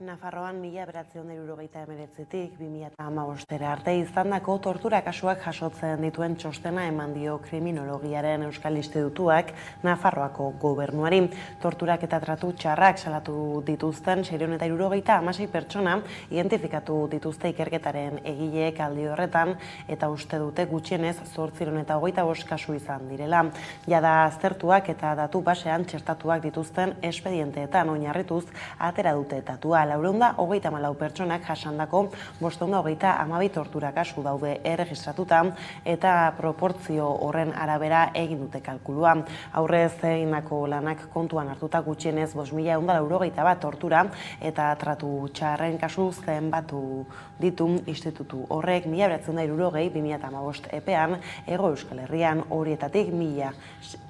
Nafarroan 1979tik 2015 arte izandako tortura kasuak jasotzen dituen txostena eman dio kriminologiaren euskal institutuak Nafarroako gobernuari. Torturak eta tratu txarrak salatu dituzten 676 pertsona identifikatu dituzte ikerketaren egileek aldi horretan eta uste dute gutxienez 825 kasu izan direla. Jada aztertuak eta datu basean txertatuak dituzten espedienteetan oinarrituz atera dute datua. 434 pertsonak jasandako 532 tortura kasu daude erregistratuta eta proportzio horren arabera egin dute kalkulua. Aurrez egindako lanak kontuan hartuta gutxienez 5.181 tortura eta tratu txarren kasu zenbatu ditu institutu horrek 1960-2015 epean Hego Euskal Herrian, horietatik 1068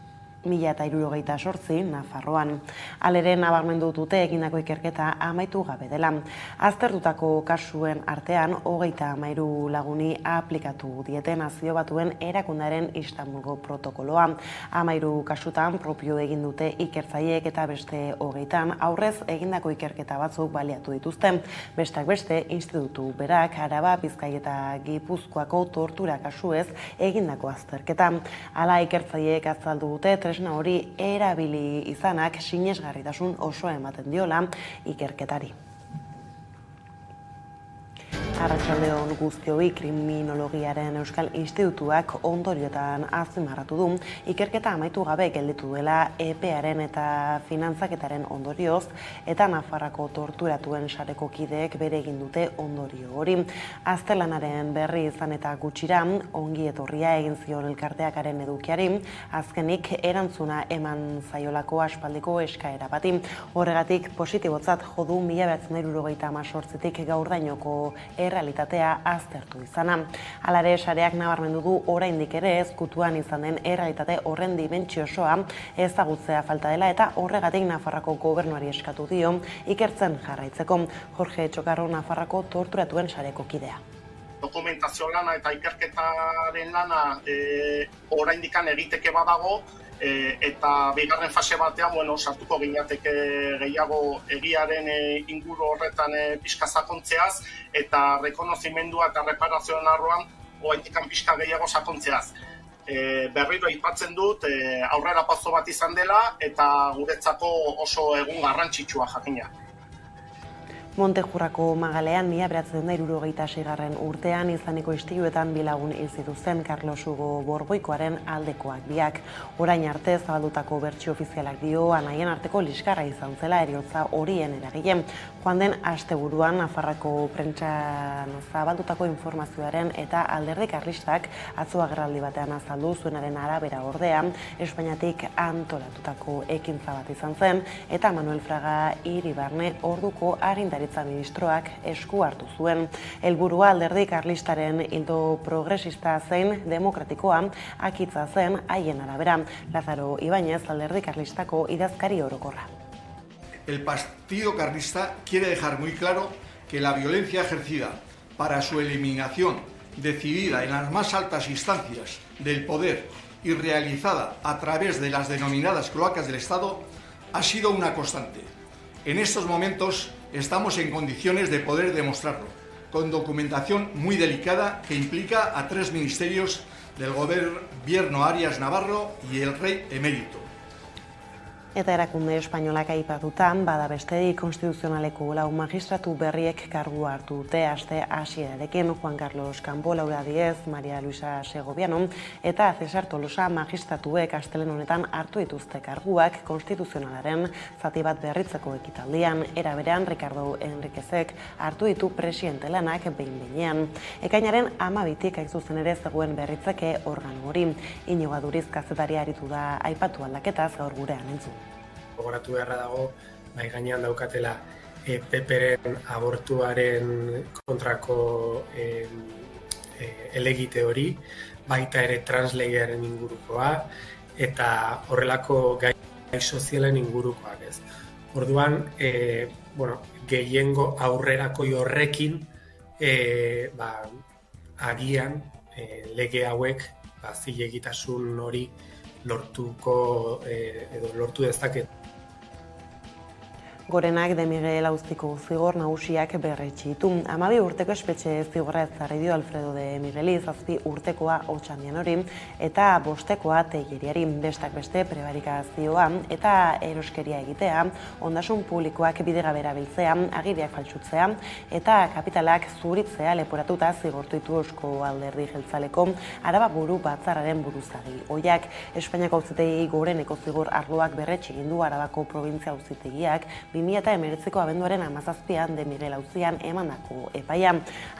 Nafarroan. Halere nabarmendu dute egindako ikerketa amaitu gabe dela. Aztertutako kasuen artean 33 laguni aplikatu diete Nazio Batuen Erakundaren Istanbulgo protokoloa. 13 kasutan propio egin dute ikertzaileek eta beste 20 aurrez egindako ikerketa batzuk baliatu dituzte. Besteak beste, institutu berak Araba, Bizkai eta Gipuzkoako tortura kasuez egindako azterketa. Hala ikertzaileek azaldu dute tresna hori erabili izanak sinesgarritasun oso ematen diola ikerketari. Arratsaldeon guztioi, kriminologiaren euskal institutuak ondoriotan azpimarratu du ikerketa amaitu gabe gelditu dela EPEaren eta finantzaketaren ondorioz eta Nafarroako torturatuen sareko kideek bere egin dute ondorio hori. Aztelanaren berri izan eta gutxira ongi etorria egin zion elkarteakaren edukiari, azkenik erantzuna eman zaiolako aspaldiko eskaera bati. Horregatik positibotzat jodu 1978tik gaurdainoko errealitatea aztertu izana. Halare, sareak nabarmendu du oraindik ere ezkutuan izan den errealitate horren dimentsio osoa ezagutzea falta dela eta horregatik Nafarroako gobernuari eskatu dio ikertzen jarraitzeko. Jorge Txokarro, Nafarroako torturatuen sareko kidea. Dokumentazio lana eta ikerketaren lana oraindik egiteke badago, eta bigarren fase batean sartuko ginateke gehiago egiaren inguru horretan pixka sakontzeaz eta rekonozimendua eta reparazioen arloan oraindik pixka gehiago sakontzeaz. Berriro aipatzen dut aurrera pauso bat izan dela eta guretzako oso egun garrantzitsua jakina. Montejurrako Magalean 1976 urtean izaneko istiluetan bilagun hil zituzten Carlos Hugo Borboikoaren aldekoak biak. Orain arte zabaldutako bertsio ofizialak dio anaien arteko liskarra izan zela heriotza horien eragile. Joan den asteburuan Nafarroako prentsan zabaldutako informazioaren eta alderdi karlistak atzo agerraldi batean azaldu zuenaren arabera ordea Espainiatik antolatutako ekintza bat izan zen eta Manuel Fraga Iribarne orduko agintaritza ministroak esku hartu zuen. Helburua alderdi karlistaren ildo progresista zein demokratikoa akitza zen haien arabera. Lázaro Ibáñez, alderdi karlistako idazkari orokorra. El Partido Carlista quiere dejar muy claro que la violencia ejercida para su eliminación, decidida en las más altas instancias del poder y realizada a través de las denominadas cloacas del Estado, ha sido una constante. En estos momentos estamos en condiciones de poder demostrarlo, con documentación muy delicada que implica a 3 ministerios del gobierno Arias Navarro y el rey emérito. Eta erakunde espainolak aipatutan, bada besterik konstituzionaleko 4 magistratu berriek kargua hartu dute aste hasierarekin Juan Carlos Campo, Laura Díez, María Luisa Segoviano eta Cesar Tolosa magistratuek astelehen honetan hartu dituzte karguak konstituzionalaren zati bat berritzeko ekitaldian. Era berean Ricardo Enriquezek hartu ditu presidente lanak behin-behinean. Ekainaren 12tik hain zuzen ere zegoen berritzeke organo hori. Iñigo Aduriz kazetaria aritu da aipatu aldaketaz gaur gurean entzun. Gogoratu beharra dago, bai gainean daukatela PPren abortuaren kontrako elegite hori, baita ere translegearen ingurukoa, eta horrelako gai sozialen ingurukoak ez. Orduan, gehiengo aurrerakoi horrekin, agian lege hauek zilegitasun hori lortu dezaket. Gorenak de Miguel auziko zigor nagusiak berretsi ditu. 12 urteko espetxe zigorra ezarri dio Alfredo de Migueli, 7 urtekoa Otxandianori eta 5koa Telleriari. Bestak beste prebarikazioa eta eroskeria egitea, ondasun publikoak bidegabe erabiltzea, agiriak faltsutzea eta kapitalak zuritzea leporatuta zigortu ditu Eusko Alderdi Jeltzaleko Araba Buru Batzarraren buruzagi. Ohiak Espainiako auzitegi goreneko zigor arloak berretsi egin du Arabako probintzia auzitegiak 2019ko abenduaren 17an de Miguel auzian emandako epaia.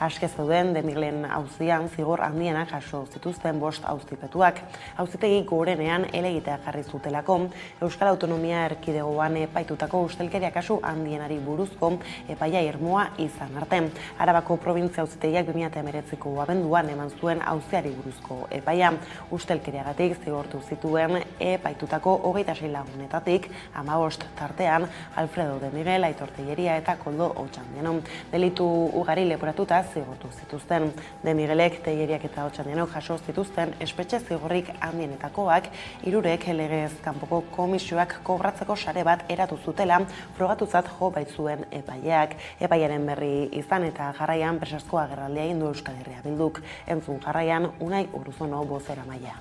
Aske zeuden de Miguelen auzian zigor handienak jaso zituzten 5 auzipetuak. Auzitegi gorenean helegitea jarri zutelako Euskal Autonomia Erkidegoan epaitutako ustelkeria kasu handienari buruzko epaia irmoa izan arte. Arabako probintzia auzitegiak 2019ko abenduan eman zuen auziari buruzko epaia. Ustelkeriagatik zigortu zituen epaitutako 26 lagunetatik 15 tartean Alfredo de Miguel, Aitor Telleria eta Koldo Otxandiano. Delitu ugari leporatuta zigortu zituzten. De Miguelek, Telleriak eta Otxandianok jaso zituzten espetxe zigorrik handienetakoak 3 legez kanpoko komisioak kobratzeko sare bat eratu zutela frogatutzat jo baitzuen epaileak. Epaiaren berri izan eta jarraian presazko agerraldia egin du Euskal Herria Bilduk. Entzun jarraian Unai Urruzuno bozeramailea.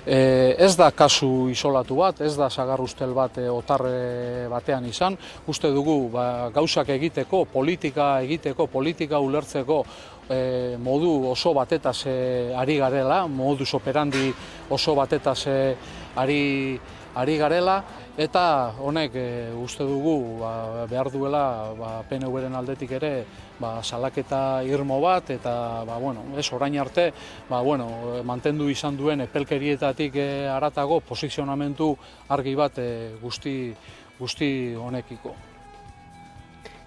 Ez da kasu isolatu bat, ez da sagarrustel bat otarre batean izan. Uste dugu gauzak egiteko, politika ulertzeko modu oso batetaz ari garela, modus operandi oso batetaz ari garela, eta honek uste dugu behar duela PNV-ren aldetik ere salaketa irmo bat, eta ez orain arte mantendu izan duen epelkerietatik haratago posizionamendu argi bat guzti honekiko.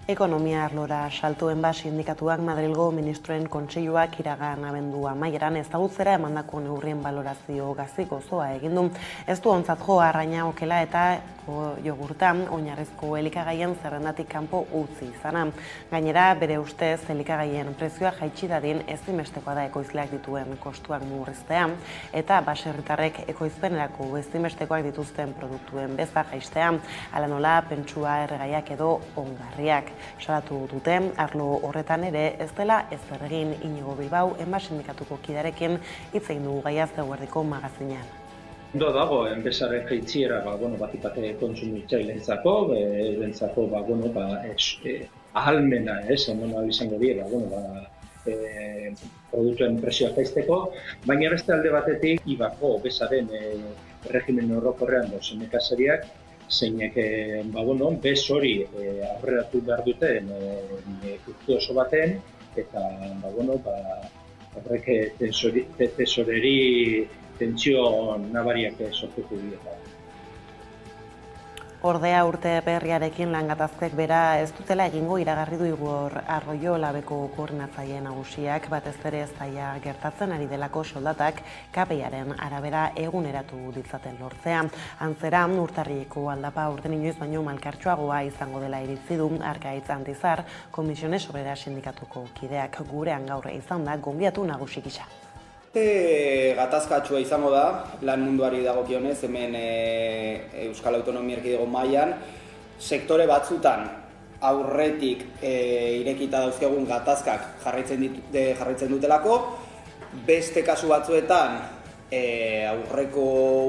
Ekonomia arlora saltuen sindikatuak Madrilgo ministroen kontseiluak iragan abendu amaieran ezagutzera emandako neurrien balorazio gazi-gozoa egin du. Ez du ontzat jo arraina, okela eta jogurta oinarrizko elikagaien zerrendatik kanpo utzi izana. Gainera, bere ustez elikagaien prezioa jaitsi dadin ezinbestekoa da ekoizleak dituen kostuak murriztea eta baserritarrek ekoizpenerako ezinbestekoak dituzten produktuen beza jaistea, hala nola pentsua, erregaiak edo ongarriak. Salatu dute, arlo horretan ere ez dela ezer egin. Inigo Bilbao, sindikatuko kidearekin hitz egin dugu gaiaz eguerdiko magazinean. Ondo dago, enpresaren jaitziera, batik kontsumitzaileentzako, ahalmena, emona izango die, produktuen prezioa jaisteko, baina beste alde batetik, ibako bezaren regimen orokorrean dozen nekazariak, zeinek bez hori aurreratu behar duten urte oso baten, eta horrek tesoreri tentsio nabariak sortuko dira. Ordea urte berriarekin lan gatazkek bera ez dutela egingo iragarri du Igor Arroyo Labeko koordinatzaile nagusiak, batez ere ez daia gertatzen ari delako soldatak KPIaren arabera eguneratu ditzaten lortzea. Antzera, urtarrileko aldapa urten inoiz baino malkartsuagoa izango dela iritzi du Arkaitz Antizar, Komisiones Obrera sindikatuko kideak. Gurean gaur izan da gonbiatu nagusi gisa. Gatazkatsua izango da, lan munduari dagokionez, hemen Euskal Autonomia Erkidego mailan, sektore batzutan aurretik irekita dauzkegun gatazkak jarraitzen dutelako, beste kasu batzuetan aurreko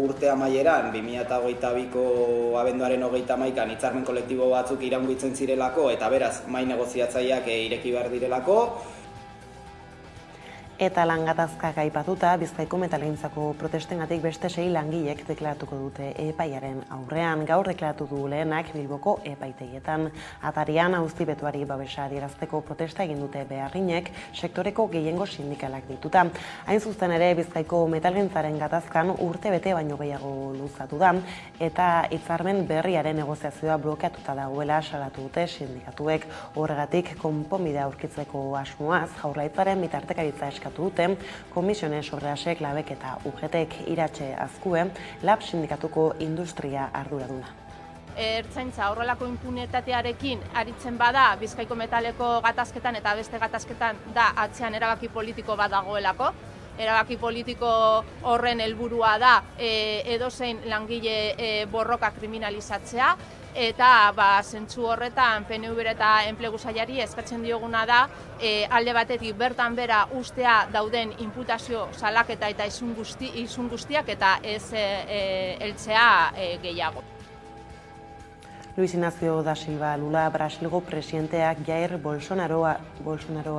urte amaieran, 2022ko abenduaren 31an hitzarmen kolektibo batzuk iraungitzen zirelako, eta beraz, mahai negoziatzaileak ireki behar direlako. Eta lan gatazkak aipatuta, Bizkaiko metalgintzako protestengatik beste 6 langilek deklaratuko dute epaiaren aurrean. Gaur deklaratu du lehenak Bilboko epaitegietan. Atarian auzipetuari babesa adierazteko protesta egin dute beharginek sektoreko gehiengo sindikalak dituta. Hain zuzen ere, Bizkaiko metalgintzaren gatazkan urte bete baino gehiago luzatu da, eta hitzarmen berriaren negoziazioa blokeatuta dagoela salatu dute sindikatuek. Horregatik, konponbidea aurkitzeko asmoaz, Jaurlaritzaren bitartekaritza eskatu dute, Komisiones Obrerasek, Labek eta UGTek Iratxe Azkue, Lab sindikatuko industria arduraduna. Ertzaintza horrelako impunitatearekin aritzen bada Bizkaiko metaleko gatazketan eta beste gatazketan da atzean erabaki politiko bat dagoelako. erabaki politiko horren helburua da edozein langile borroka kriminalizatzea, eta zentzu horretan PNV eta Enplegu Sailari eskatzen dioguna da alde batetik bertan bera ustea dauden inputazio salaketa eta isun guztiak eta ez heltzea gehiago. Luis Ignacio da Silva Lula Brasilgo presidenteak Jair Bolsonaro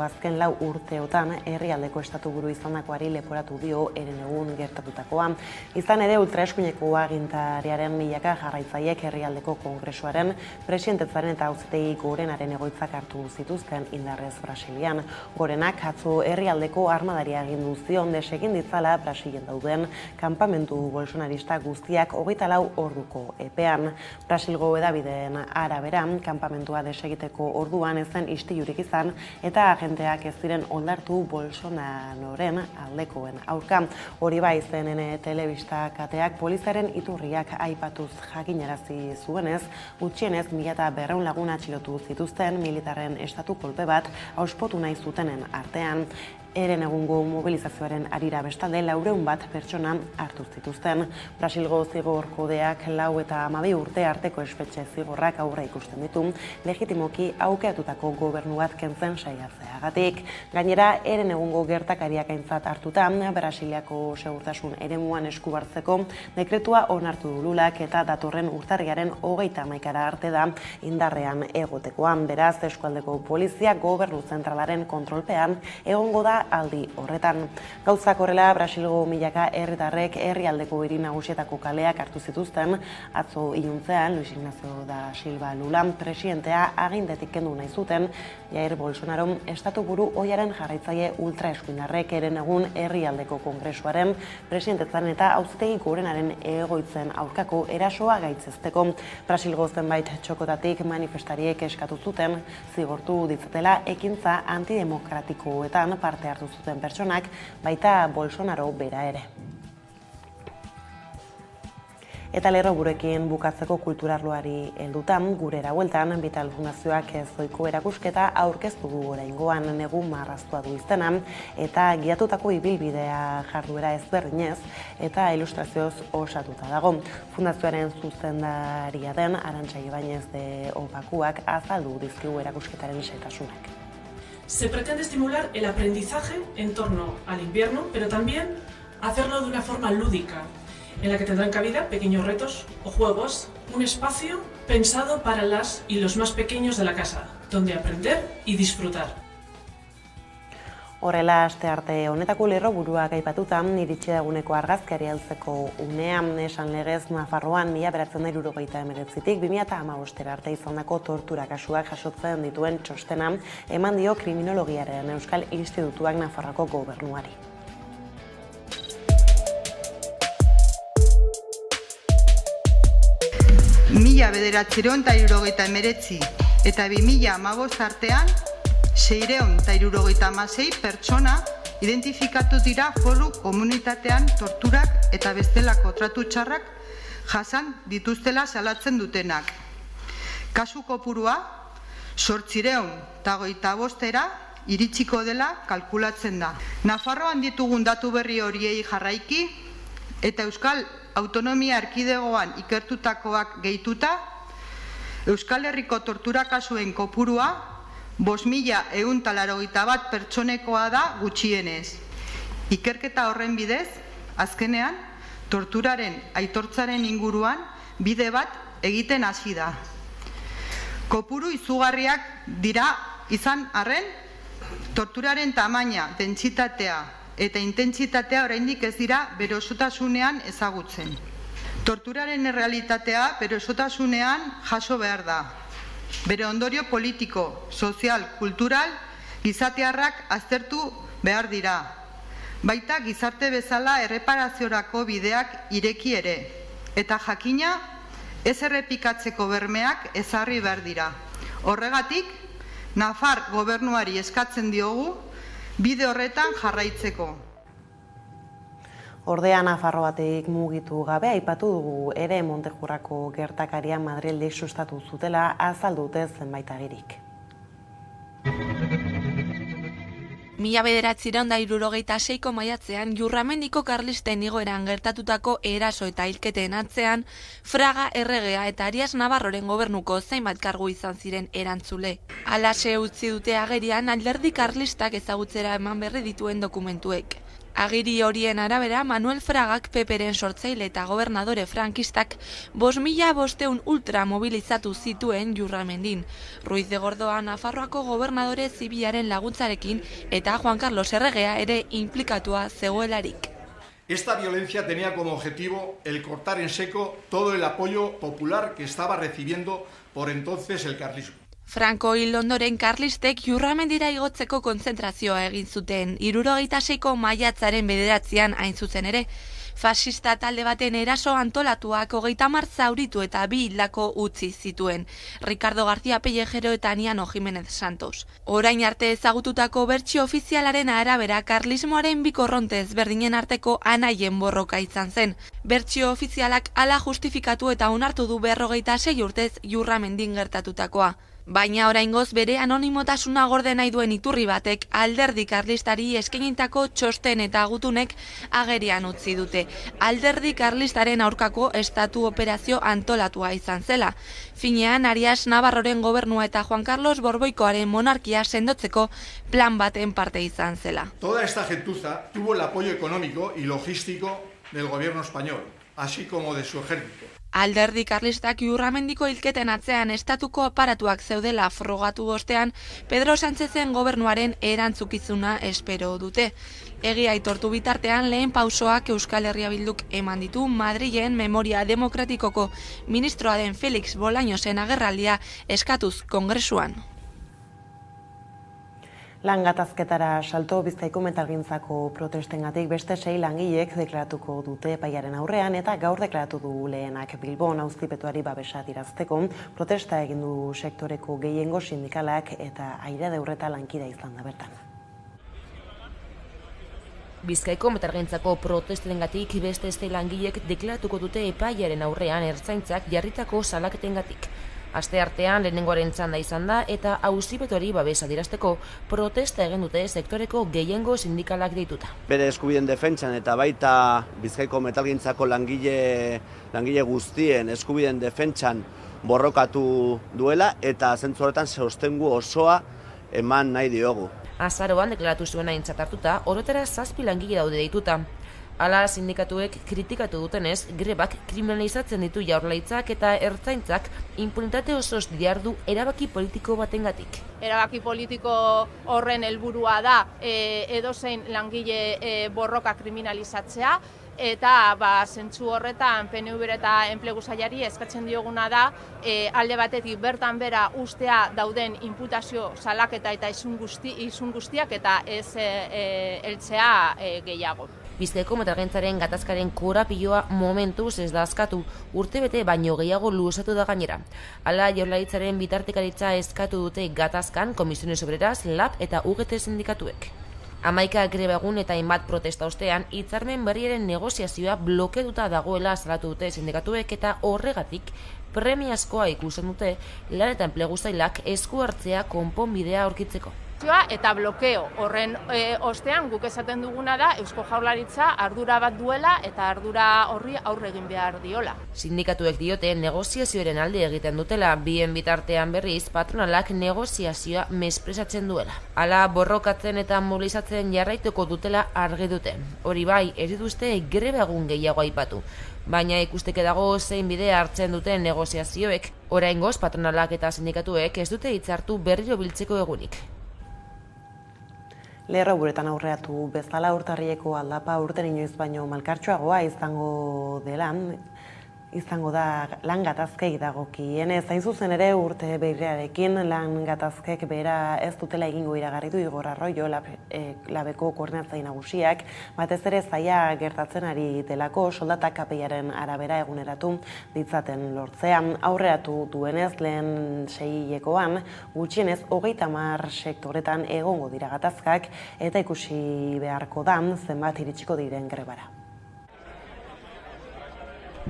azken 4 urteotan herrialdeko estatuburu izandakoari leporatu dio herenegun gertatutakoa. Izan ere ultraeskuineko agintariaren milaka jarraitzaileek herrialdeko kongresuaren presidentetzaren eta auzitegi gorenaren egoitzak hartu zituzten indarrez Brasilian. Gorenak atzo herrialdeko armadari agindu zion desegin ditzala Brasilen dauden kanpamentu bolsonarista guztiak 24 orduko epean. Brasilgo hedabide arabera, kanpamentua desegiteko orduan ez zen istilurik izan eta agenteak ez ziren ondartu Bolsonaroren aldekoen aurka. Hori bai CNN telebista kateak poliziaren iturriak aipatuz jakinarazi zuenez, gutxienez 1200 lagun atxilotu zituzten militarren estatu kolpe bat auspotu nahi zutenen artean. Eren egungo mobilizazioaren arira bestalde 400 bat pertsona hartu zituzten. Brasilgo zigor kodeak 4 eta 12 urte arteko espetxe zigorrak aurre ikusten ditu, legitimoki aukeratutako gobernu bat kentzen saiatzeagatik. Gainera, eren egungo gertakariak aintzat hartuta, Brasiliako segurtasun eremuan eskubartzeko dekretua onartu du Lulak eta datorren urtarriaren 31 arte da indarrean egotekoan. Beraz, eskualdeko polizia gobernu zentralaren kontrolpean egongo da aldi horretan. Gauzak horrela, Brasilgo milaka herritarrek herrialdeko hiri nagusietako kaleak hartu zituzten, atzo iluntzean Luis Ignacio da Silva Lula presidentea agindetik kendu nahi zuten, Jair Bolsonaro estatuburu ohiaren jarraitzaile ultraeskuindarrek eren egun herrialdeko kongresuaren presidentetzaren eta auzitegi gorenaren egoitzen aurkako erasoa gaitzesteko. Brasilgo zenbait txokotatik manifestariek eskatu zuten zigortu ditzatela ekintza antidemokratikoetan parte hartu zuten pertsonak, baita Bolsonaro bera ere. Eta lerroburuekin bukatzeko kulturarloari heldutan, gurera bueltan, Vital Fundazioak zoiko erakusketa aurkeztu du oraingoan negu marraztua du izena, eta giatutako ibilbidea jarduera ezberdinez eta ilustrazioz osatuta dago. Fundazioaren zuzendaria den Arantxa Ibañez de Opakuak azaldu dizkigu erakusketaren xehetasunak. Se pretende estimular el aprendizaje en torno al invierno, pero también hacerlo de una forma lúdica, en la que tendrán cabida pequeños retos o juegos, un espacio pensado para las y los más pequeños de la casa, donde aprender y disfrutar. Horrela, astearte honetako lerroburuak aipatutan, iritsi da eguneko argazkiari heltzeko unean, esan legez Nafarroan 1979tik 2015 arte izandako tortura kasuak jasotzen dituen txostena eman dio Kriminologiaren Euskal Institutuak Nafarroako gobernuari. Mila 1979 eta 2015 artean 676 pertsona identifikatu dira foru komunitatean torturak eta bestelako tratu txarrak jasan dituztela salatzen dutenak. Kasu kopurua 825 iritsiko dela kalkulatzen da. Nafarroan ditugun datu berri horiei jarraiki eta Euskal Autonomia Erkidegoan ikertutakoak gehituta, Euskal Herriko tortura kasuen kopurua 5.181 pertsonekoa da gutxienez. Ikerketa horren bidez, azkenean, torturaren aitortzaren inguruan bide bat egiten hasi da. Kopuru izugarriak dira izan arren, torturaren tamaina, dentsitatea eta intentsitatea oraindik ez dira bere osotasunean ezagutzen. Torturaren errealitatea bere osotasunean jaso behar da. Bere ondorio politiko, sozial, kultural, gizatearrak aztertu behar dira. Baita gizarte bezala erreparaziorako bideak ireki ere. Eta jakina ez errepikatzeko bermeak ezarri behar dira. Horregatik, Nafar gobernuari eskatzen diogu bide horretan jarraitzeko. Ordea Nafarro batetik mugitu gabe aipatu dugu ere Montejurrako gertakaria Madrildik sustatu zutela azaldute zenbait agirik. 1976ko maiatzean Jurramendiko karlisten igoeran gertatutako eraso eta hilketen atzean, Fraga erregea eta Arias Navarroren gobernuko zenbait kargu izan ziren erantzule. Halaxe utzi dute agerian alderdi karlistak ezagutzera eman berri dituen dokumentuek. Agiri horien arabera, Manuel Fragak PPren sortzaile eta gobernadore frankistak 5.500 ultra mobilizatu zituen Jurramendin. Ruiz de Gordoa Nafarroako gobernadore zibilaren laguntzarekin eta Juan Carlos erregea ere inplikatua zegoelarik. Esta violencia tenía como objetivo el cortar en seco todo el apoyo popular que estaba recibiendo por entonces el carlismo. Franco hil ondoren karlistek Jurramendira igotzeko kontzentrazioa egin zuten, 76ko maiatzaren 9an hain zuzen ere. Fascista talde baten eraso antolatuak 30 zauritu eta 2 hildako utzi zituen, Ricardo García Pellejero eta Aniano Jiménez Santos. Orain arte ezagututako bertsio ofizialaren arabera karlismoaren bi korronte ezberdinen arteko anaien borroka izan zen. Bertsio ofizialak hala justifikatu eta onartu du 56 urtez Jurramendin gertatutakoa. Baina oraingoz bere anonimotasuna gorde nahi duen iturri batek alderdi karlistari eskainitako txosten eta gutunek agerian utzi dute. Alderdi karlistaren aurkako estatu operazio antolatua izan zela. Finean Arias Navarroren gobernua eta Juan Carlos Borboikoaren monarkia sendotzeko plan baten parte izan zela. Toda esta gentuza tuvo el apoyo económico y logístico del gobierno español, así como de su ejército. Alderdi karlistak Jurramendiko hilketen atzean estatuko aparatuak zeudela frogatu ostean, Pedro Sánchezen gobernuaren erantzukizuna espero dute. Egia aitortu bitartean lehen pausoak Euskal Herria Bilduk eman ditu Madrilen Memoria Demokratikoko ministroa den Felix Bolañosen agerraldia eskatuz kongresuan. Lan gatazketara salto Bizkaiko metalgintzako protestengatik beste 6 langilek deklaratuko dute epaiaren aurrean eta gaur deklaratu du lehenak Bilbon auzipetuari babesa adierazteko protesta egin du sektoreko gehiengo sindikalak eta Aire Urreta lankida izan da bertan. Bizkaiko metalgintzako protestengatik beste 6 langilek deklaratuko dute epaiaren aurrean ertzaintzak jarritako salaketengatik. Asteartean lehenengoaren txanda izan da eta auzipetuari babesa adierazteko protesta egin dute sektoreko gehiengo sindikalak deituta. Bere eskubideen defentsan eta baita Bizkaiko metalgintzako langile guztien eskubideen defentsan borrokatu duela eta zentzu horretan sostengu osoa eman nahi diogu. Azaroan deklaratu zuena aintzat hartuta, orotara 7 langile daude deituta. Hala sindikatuek kritikatu dutenez, grebak kriminalizatzen ditu jaurlaritzak eta ertzaintzak impunitate osoz diardu erabaki politiko batengatik. Erabaki politiko horren helburua da edozein langile borroka kriminalizatzea, eta zentzu horretan PNV eta Enplegu Sailari eskatzen dioguna da alde batetik bertan bera ustea dauden inputazio salaketa eta izun guztiak eta ez heltzea gehiago. Bizkaiko metalgintzaren gatazkaren korapiloa momentuz ez da askatu, urtebete baino gehiago luzatu da gainera. Hala jaurlaritzaren bitartekaritza eskatu dute gatazkan Comisiones Obreras, LAB eta UGT sindikatuek. 11 greba egun eta hainbat protesta ostean, hitzarmen berriaren negoziazioa blokeatuta dagoela salatu dute sindikatuek eta horregatik premiazkoa ikusten dute Lan eta Enplegu Sailak esku hartzea konponbidea aurkitzeko. Eta blokeo horren ostean guk esaten duguna da Eusko Jaurlaritza ardura bat duela eta ardura horri aurre egin behar diola. Sindikatuek diote negoziazioaren alde egiten dutela, bien bitartean berriz patronalak negoziazioa mespresatzen duela. Hala borrokatzen eta mobilizatzen jarraituko dutela argi dute. Hori bai, ez dituzte greba egun gehiago aipatu. Baina ikusteke dago zein bide hartzen duten negoziazioek. Oraingoz patronalak eta sindikatuek ez dute hitzartu berriro biltzeko egunik. Lerro buretan aurreatu bezala urtarrieko aldapa urten inoiz baino malkartsuagoa izango da lan gatazkei dagokienez. Hain zuzen ere urte berriarekin lan gatazkek bera ez dutela egingo iragarri du Igor Arroyo labeko koordinatzaile nagusiak, batez ere zaila gertatzen ari delako soldata kapeiaren arabera eguneratu ditzaten lortzean. Aurreratu duenez lehen seihilekoan gutxienez 30 sektoretan egongo dira gatazkak eta ikusi beharko da zenbat iritsiko diren grebara.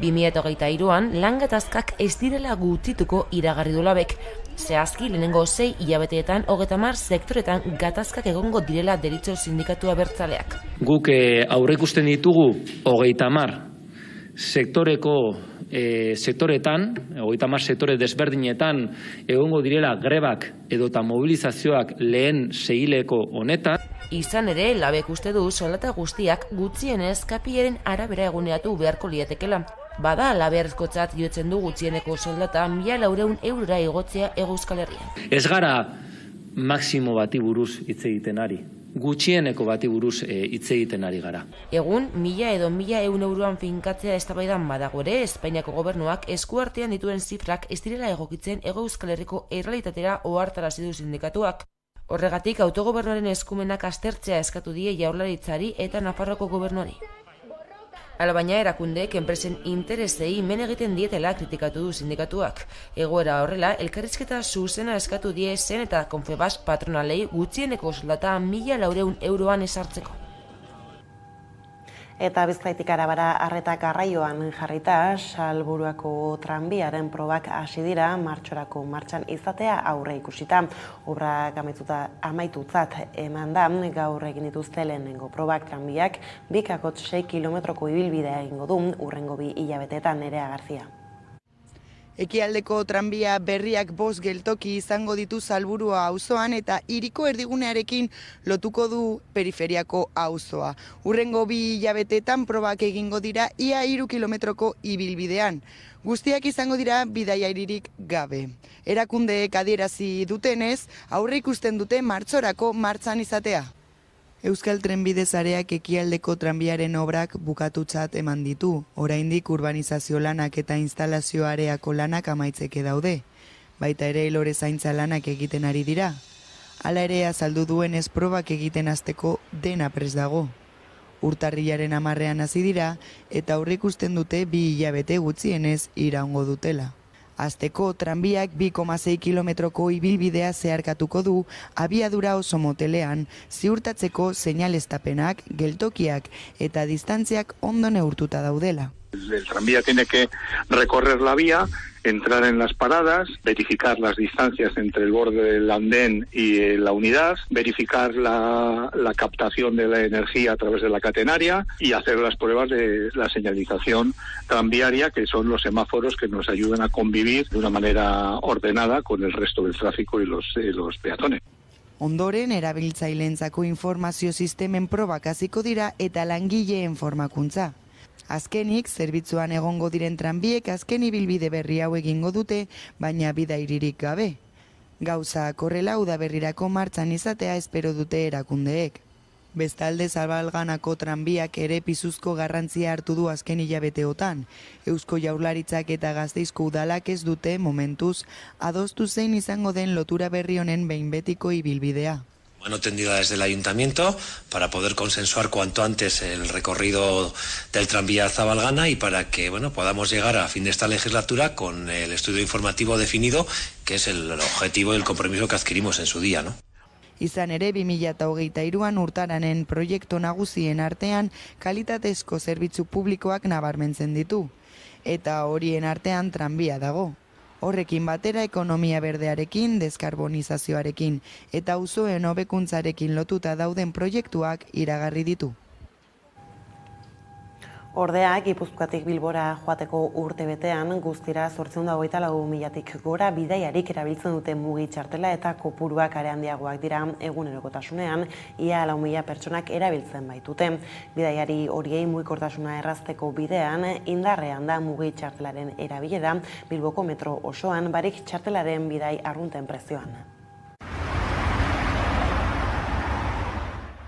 2023an lan gatazkak ez direla gutituko iragarri du Labek. Zehazki lehenengo 6 hilabeteetan 30 sektoretan gatazkak egongo direla deritzo sindikatua abertzaleak. Guk aurreikusten ditugu 30 sektoretan, 30 sektore desberdinetan egongo direla grebak edota mobilizazioak lehen seileko honetan. Izan ere, Labek uste du soldata guztiak gutxienez KPIaren arabera eguneratu beharko lietekela. Bada laberzkotzat jotzen du gutxieneko soldata 1.400 eurora igotzea Hego Euskal Herrian. Ez gara maximo bati buruz hitz egiten ari. Gutxieneko bati buruz hitz egiten ari gara. Egun, 1.000 edo 1.100 euroan finkatzea eztabaidan badago ere, Espainiako gobernuak eskuartean dituen zifrak ez direla egokitzen Hego Euskal Herriko errealitatera ohartarazi du sindikatuak. Horregatik, autogobernuaren eskumenak aztertzea eskatu die Jaurlaritzari eta Nafarroako gobernuari. Alabaina erakundeek enpresen interesei men egiten dietela kritikatu du sindikatuak. Egoera horrela, elkarrizketa zuzena eskatu die Sen eta Confebas patronalei gutxieneko soldata 1.400 euroan esartzeko. Eta Bizkaitik Arabara arreta garraioan jarrita, Salburuako tranbiaren probak hasi dira martxorako martxan izatea aurre ikusita. Obrak amaitutzat eman da, gaur egin dituzte lehenengo probak tranbiak 2,6 kilometroko ibilbidea egingo du, hurrengo 2 hilabetetan Nerea Garzia. Ekialdeko tranbia berriak 5 geltoki izango ditu Salburua auzoan eta hiriko erdigunearekin lotuko du periferiako auzoa. Hurrengo 2 hilabetetan probak egingo dira ia 3 kilometroko ibilbidean. Guztiak izango dira bidaiaririk gabe. Erakundeek adierazi dutenez, aurre ikusten dute martxorako martxan izatea. Euskal Trenbide sareak ekialdeko tranbiaren obrak bukatutzat eman ditu. Oraindik urbanizazio lanak eta instalazio areako lanak amaitzeke daude. Baita ere elore zaintza lanak egiten ari dira. Hala ere azaldu duenez probak egiten hasteko dena prest dago. Urtarrilaren 10ean hasi dira eta aurreikusten dute 2 hilabete gutxienez iraungo dutela. Azteko tranbiak 2,6 kilometroko ibilbidea zeharkatuko du abiadura oso motelean, ziurtatzeko seinaleztapenak, geltokiak eta distantziak ondo neurtuta daudela. El tranvía tiene que recorrer la vía, entrar en las paradas, verificar las distancias entre el borde del andén y la unidad, verificar la captación de la energía a través de la catenaria y hacer las pruebas de la señalización tranviaria, que son los semáforos que nos ayudan a convivir de una manera ordenada con el resto del tráfico y los peatones. Ondoren, erabiltzaileentzako informazio sistemen probak hasiko dira eta langileen formakuntza. Azkenik, zerbitzuan egongo diren tranbiek azken ibilbide berri hau egingo dute, baina bidairirik gabe. Gauza korrela udaberrirako martxan izatea espero dute erakundeek. Bestalde Zabalganako tranbiak ere pisuzko garrantzia hartu du azken hilabeteotan. Eusko Jaurlaritzak eta Gasteizko udalak ez dute momentuz adostu zein izango den lotura berri honen behin betiko ibilbidea. Mano tendida desde el Ayuntamiento para poder consensuar cuanto antes el recorrido del tranvía Zabalgana y para que podamos llegar a fin de esta legislatura con el estudio informativo definido, que es el objetivo y el compromiso que adquirimos en su día, ¿no? Izan ere 2023an urtaranen proiektu nagusien artean kalitatezko zerbitzu publikoak nabarmentzen ditu. Eta horien artean tranbia dago. Horrekin batera ekonomia berdearekin, deskarbonizazioarekin eta auzoen hobekuntzarekin lotuta dauden proiektuak iragarri ditu. Ordea, Gipuzkoatik Bilbora joateko urtebetean guztira 824.000 gora bidaiarik erabiltzen dute mugi txartela eta kopuruak are handiagoak dira egunerokotasunean, ia 4.000 pertsonak erabiltzen baitute. Bidaiari horiei mugikortasuna errazteko bidean indarrean da mugi txartelaren erabilera Bilboko metro osoan barik txartelaren bidai arrunten prezioan.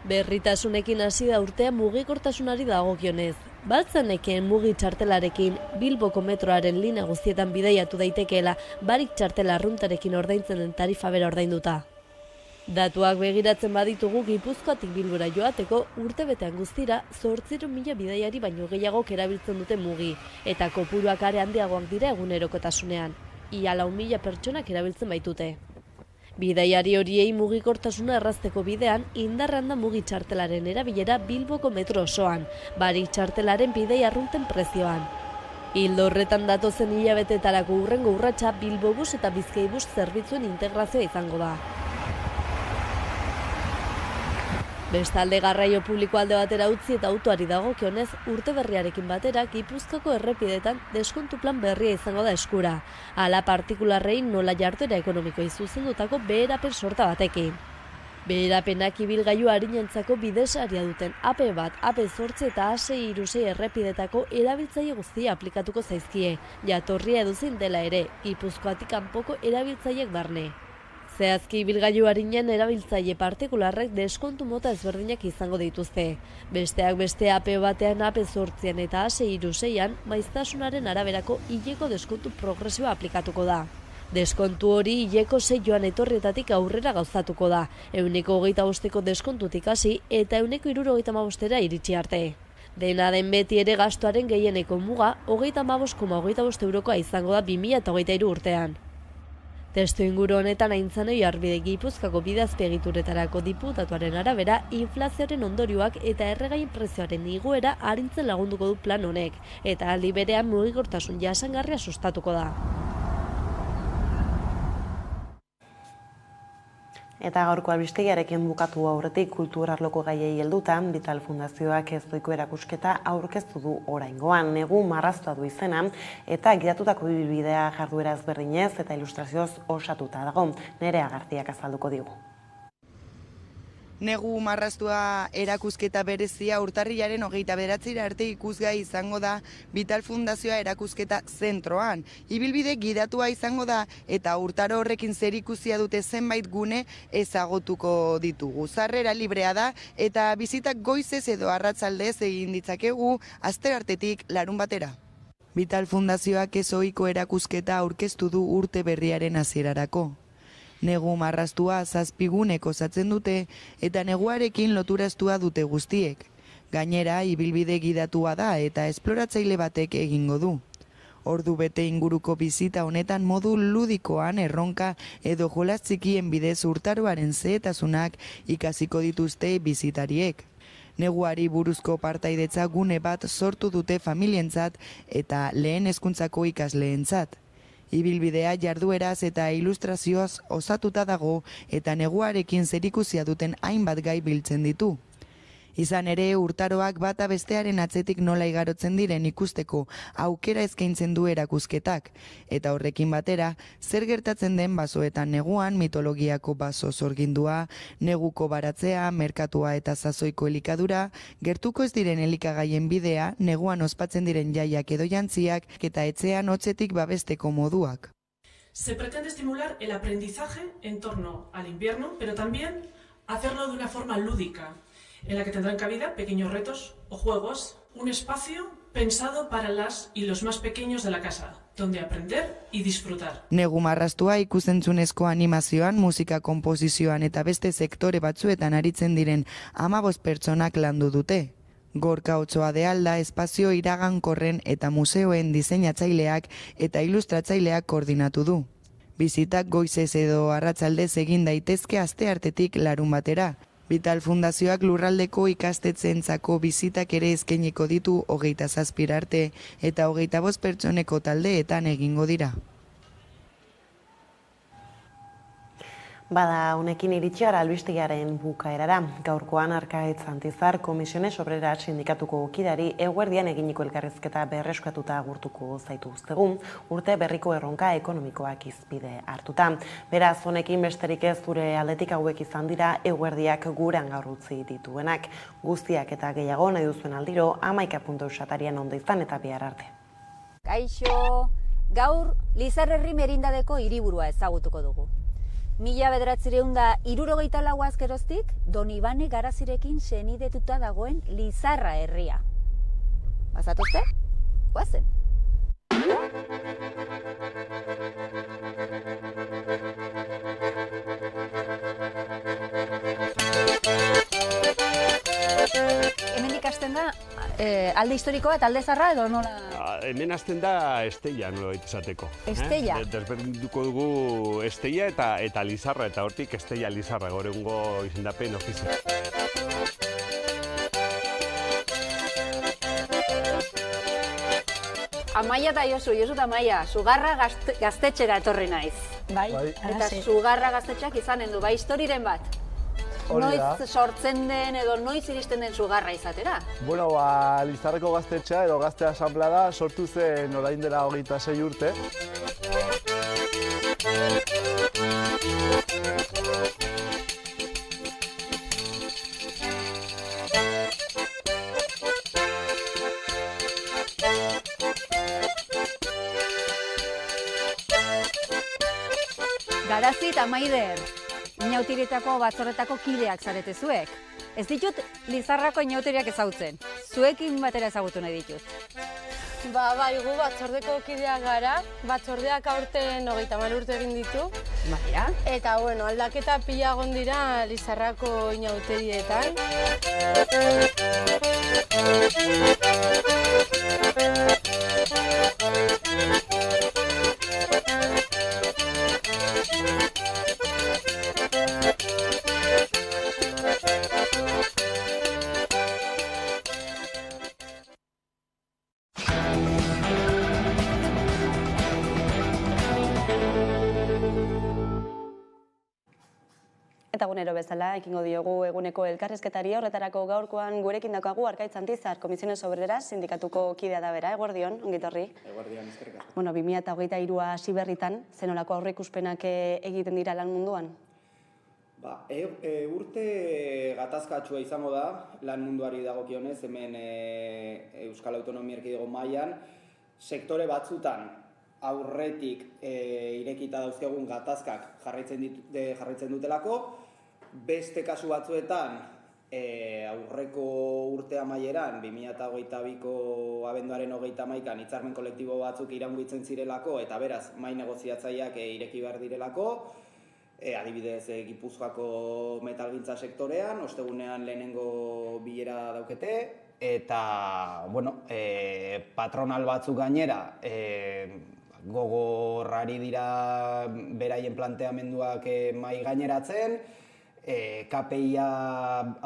Berritasunekin hasi da urtea mugikortasunari dagokionez. Baltzaneken mugi txartelarekin Bilboko metroaren linea guztietan bidaiatu daitekeela barik txartela arruntarekin ordaintzen den tarifa bera ordainduta. Datuak begiratzen baditugu Gipuzkoatik Bilbora joateko urtebetean guztira 800.000 bidaiari baino gehiagok erabiltzen dute mugi eta kopuruak are handiagoak dira egunerokotasunean. Ia 4.000 pertsonak erabiltzen baitute. Bidaiari horiei mugikortasuna errazteko bidean indarrean da mugi txartelaren erabilera Bilboko metro osoan, barik txartelaren bidai arrunten prezioan. Ildo horretan datozen hilabetetarako hurrengo urratsa Bilbobus eta Bizkaibus zerbitzuen integrazioa izango da. Bestalde garraio publiko alde batera utzi eta autoari dagokionez urte berriarekin batera Gipuzkoako errepidetan deskontu plan berria izango da eskura. Hala partikularrei nola jarduera ekonomikoei zuzendutako beherapen sorta batekin. Beherapenak ibilgailu arinentzako bidesaria duten AP bat, AP 8 eta A636 errepidetako erabiltzaile guztia aplikatuko zaizkie, jatorria edozein dela ere, Gipuzkoatik kanpoko erabiltzaileek barne. Zehazki ibilgailu arinen erabiltzaile partikularrek deskontu mota ezberdinak izango dituzte. Besteak beste AP batean, AP 8 eta A636an maiztasunaren araberako hileko deskontu progresioa aplikatuko da. Deskontu hori hileko 6 joan etorrietatik aurrera gauzatuko da, 125% deskontutik hasi eta 175%ra iritsi arte. Dena den beti ere gastuaren gehieneko muga 35,25 eurokoa izango da 2023 urtean. Testu inguru honetan aintzanoi Arbide Gipuzkoako bidazpegituretarako diputatuaren arabera, inflazioaren ondorioak eta erregaien prezioaren igoera arintzen lagunduko du plan honek, eta aldi berean mugikortasun jasangarria sustatuko da. Eta gaurko albistegiarekin bukatu aurretik kulturarloko gaiei heldutan, Vital Fundazioak ezohiko erakusketa aurkeztu du oraingoan. Negu marraztua du izena eta gidatutako ibilbidea jarduera ezberdinez eta ilustrazioz osatuta dago. Nerea Garziak azalduko digu. Negu marraztua erakusketa berezia urtarrilaren 29 arte ikusgai izango da Vital Fundazioa erakusketa zentroan. Ibilbide gidatua izango da eta urtaro horrekin zerikusia dute zenbait gune ezagutuko ditugu. Sarrera librea da eta bizitak goizez edo arratsaldez egin ditzakegu asteartetik larunbatera. Vital Fundazioak ezohiko erakusketa aurkeztu du urte berriaren hasierarako. Negu marraztua 7 gunek osatzen dute eta neguarekin loturaztua dute guztiek. Gainera, ibilbide gidatua da eta esploratzaile batek egingo du. Ordu bete inguruko bizita honetan modu ludikoan erronka edo jolas txikien bidez urtaroaren zehetasunak ikasiko dituzte bizitariek. Neguari buruzko partaidetza gune bat sortu dute familientzat eta lehen hezkuntzako ikasleentzat. Ibilbidea jardueraz eta ilustrazioaz osatuta dago eta neguarekin zerikusia duten hainbat gai biltzen ditu. Izan ere, urtaroak bata bestearen atzetik nola igarotzen diren ikusteko aukera eskaintzen du erakusketak, eta horrekin batera, zer gertatzen den basoetan neguan mitologiako baso zorgindua, neguko baratzea, merkatua eta sasoiko elikadura, gertuko ez diren elikagaien bidea, neguan ospatzen diren jaiak edo jantziak, eta etxean hotzetik babesteko moduak. Se pretende estimular el aprendizaje en torno al invierno, pero también hacerlo de una forma lúdica, en la que tendrán cabida pequeños retos o juegos, un espacio pensado para las y los más pequeños de la casa, donde aprender y disfrutar. Negu marraztua ikusentzunezko animazioan, musika konposizioan eta beste sektore batzuetan aritzen diren 15 pertsonak landu dute. Gorka Otsoa de Alda espazio iragankorren eta museoen diseinatzaileak eta ilustratzaileak koordinatu du. Bizitak goizez edo arratsaldez egin daitezke asteartetik larunbatera. Vital Fundazioak lurraldeko ikastetxeentzako bizitak ere eskainiko ditu 27 arte eta 25 pertsoneko taldeetan egingo dira. Bada, honekin iritsi gara albistegiaren bukaerara. Gaurkoan Arkaitz Antizar Komisiones Obreras sindikatuko kidari eguerdian eginiko elkarrizketa berreskatuta agurtuko zaituztegu, urte berriko erronka ekonomikoak izpide hartuta. Beraz, honekin besterik ez zure aldetik hauek izan dira eguerdiak guran gaur utzi dituenak. Guztiak eta gehiago nahi duzuen aldiro 11.eus atarian ondo izan eta bihar arte. Kaixo, gaur Lizarrerri merindadeko hiriburua ezagutuko dugu. 1964 geroztik, Don Ibane Garazirekin senidetuta dagoen Lizarra herria. Bazatuzte? Guazen. Hemendik hasten da alde historikoa eta alde zarra edo nola? Hemen hasten da Estella, nola izateko. Estella? Desberdinduko dugu Estella eta Lizarra, eta hortik Estella Lizarra, gaur egungo izendapen ofizial. Amaia eta Josu eta Amaia, Sugarra gaztetxera etorri naiz. Bai, Eta Sugarra gaztetxeak izanen du, bai, historiren bat. Noiz sortzen den edo noiz iristen den Sugarra izatera? Bueno, Lizarreko gaztetxea edo gazte asanblada sortu zen orain dela 26 urte. Garazi eta Maider, inautiretako batzorretako kideak zarete zuek. Ez ditut Lizarrako inauteriak ezagutzen, zuekin batera ezagutu nahi ditut. Bai, gu batzordeko kideak gara, batzordeak aurten 30 urte egin ditu. Baina? Eta, aldaketa pila egon dira Lizarrako inauterietan. Eta egunero bezala, ekingo diogu eguneko elkarrizketari horretarako gaurkoan gurekin daukagu Arkaitz Antizar, Comisiones Obreras sindikatuko kidea da bera, eguerdion, ongitorri. Eguerdion, eskerrik asko. 2023 hasi berritan, zenolako aurreikuspenak egiten dira lan munduan? Urte gatazkatsua izango da, lan munduari dagokionez, hemen Euskal Autonomia Erkidego mailan, sektore batzutan aurretik irekita dauzkegun gatazkak jarraitzen dutelako, beste kasu batzuetan aurreko urte amaieran, 2022ko abenduaren 31an hitzarmen kolektibo batzuk iraungitzen zirelako eta beraz mahai negoziatzaileak ireki behar direlako, adibidez Gipuzkoako metalgintza sektorean, ostegunean lehenengo bilera daukete, eta patronal batzuk gainera gogorrari dira beraien planteamenduak mahai gaineratzen, KPIa,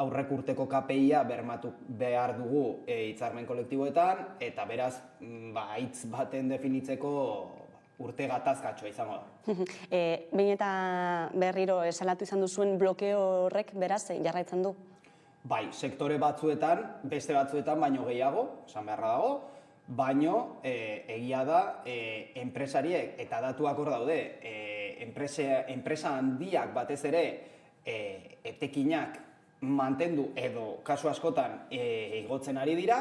aurreko urteko KPIa bermatu behar dugu hitzarmen kolektiboetan, eta beraz, hitz baten definitzeko urte gatazkatsua izango da. Behin eta berriro salatu izan duzuen blokeo horrek beraz jarraitzen du? Bai, sektore batzuetan, beste batzuetan baino gehiago, esan beharra dago, baino egia da enpresariek, eta datuak hor daude, enpresa handiak batez ere etekinak mantendu edo kasu askotan igotzen ari dira,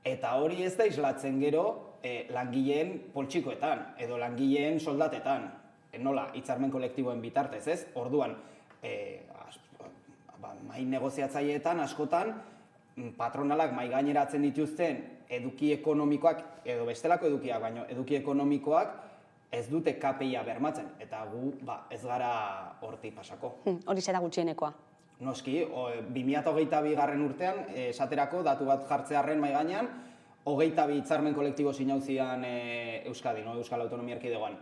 eta hori ez da islatzen gero langileen poltsikoetan edo langileen soldatetan. Nola, hitzarmen kolektiboen bitartez, ez? Orduan, mahai negoziatzaileetan askotan patronalak mahai gaineratzen dituzten eduki ekonomikoak edo bestelako edukiak, baino eduki ekonomikoak ez dute KPIa bermatzen, eta gu ez gara hortik pasako. Hori da gutxienekoa? Noski, 2022 urtean, esaterako datu bat jartzearren mahai gainean, 22 hitzarmen kolektibo sinauzian Euskadin, Euskal Autonomia Erkidegoan.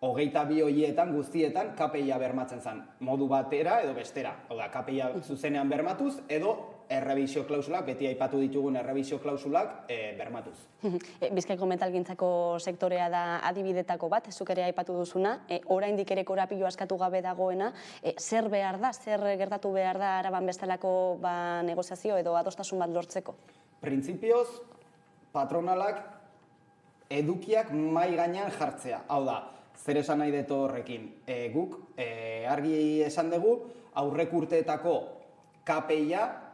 22 horietan guztietan KPIa bermatzen zen, modu batera edo bestera. Hau da, KPIa zuzenean bermatuz edo errebisio klausulak, beti aipatu ditugun errebisio klausulak bermatuz. Bizkaiko metalgintzako sektorea da adibidetako bat, zuk ere aipatu duzuna, oraindik ere korapilo askatu gabe dagoena, zer behar da, zer gertatu behar da Araban bestelako negoziazio edo adostasun bat lortzeko? Printzipioz, patronalak edukiak mahai gainean jartzea, hau da, zer esan nahi dut horrekin. Guk argi esan dugu aurreko urteetako KPIa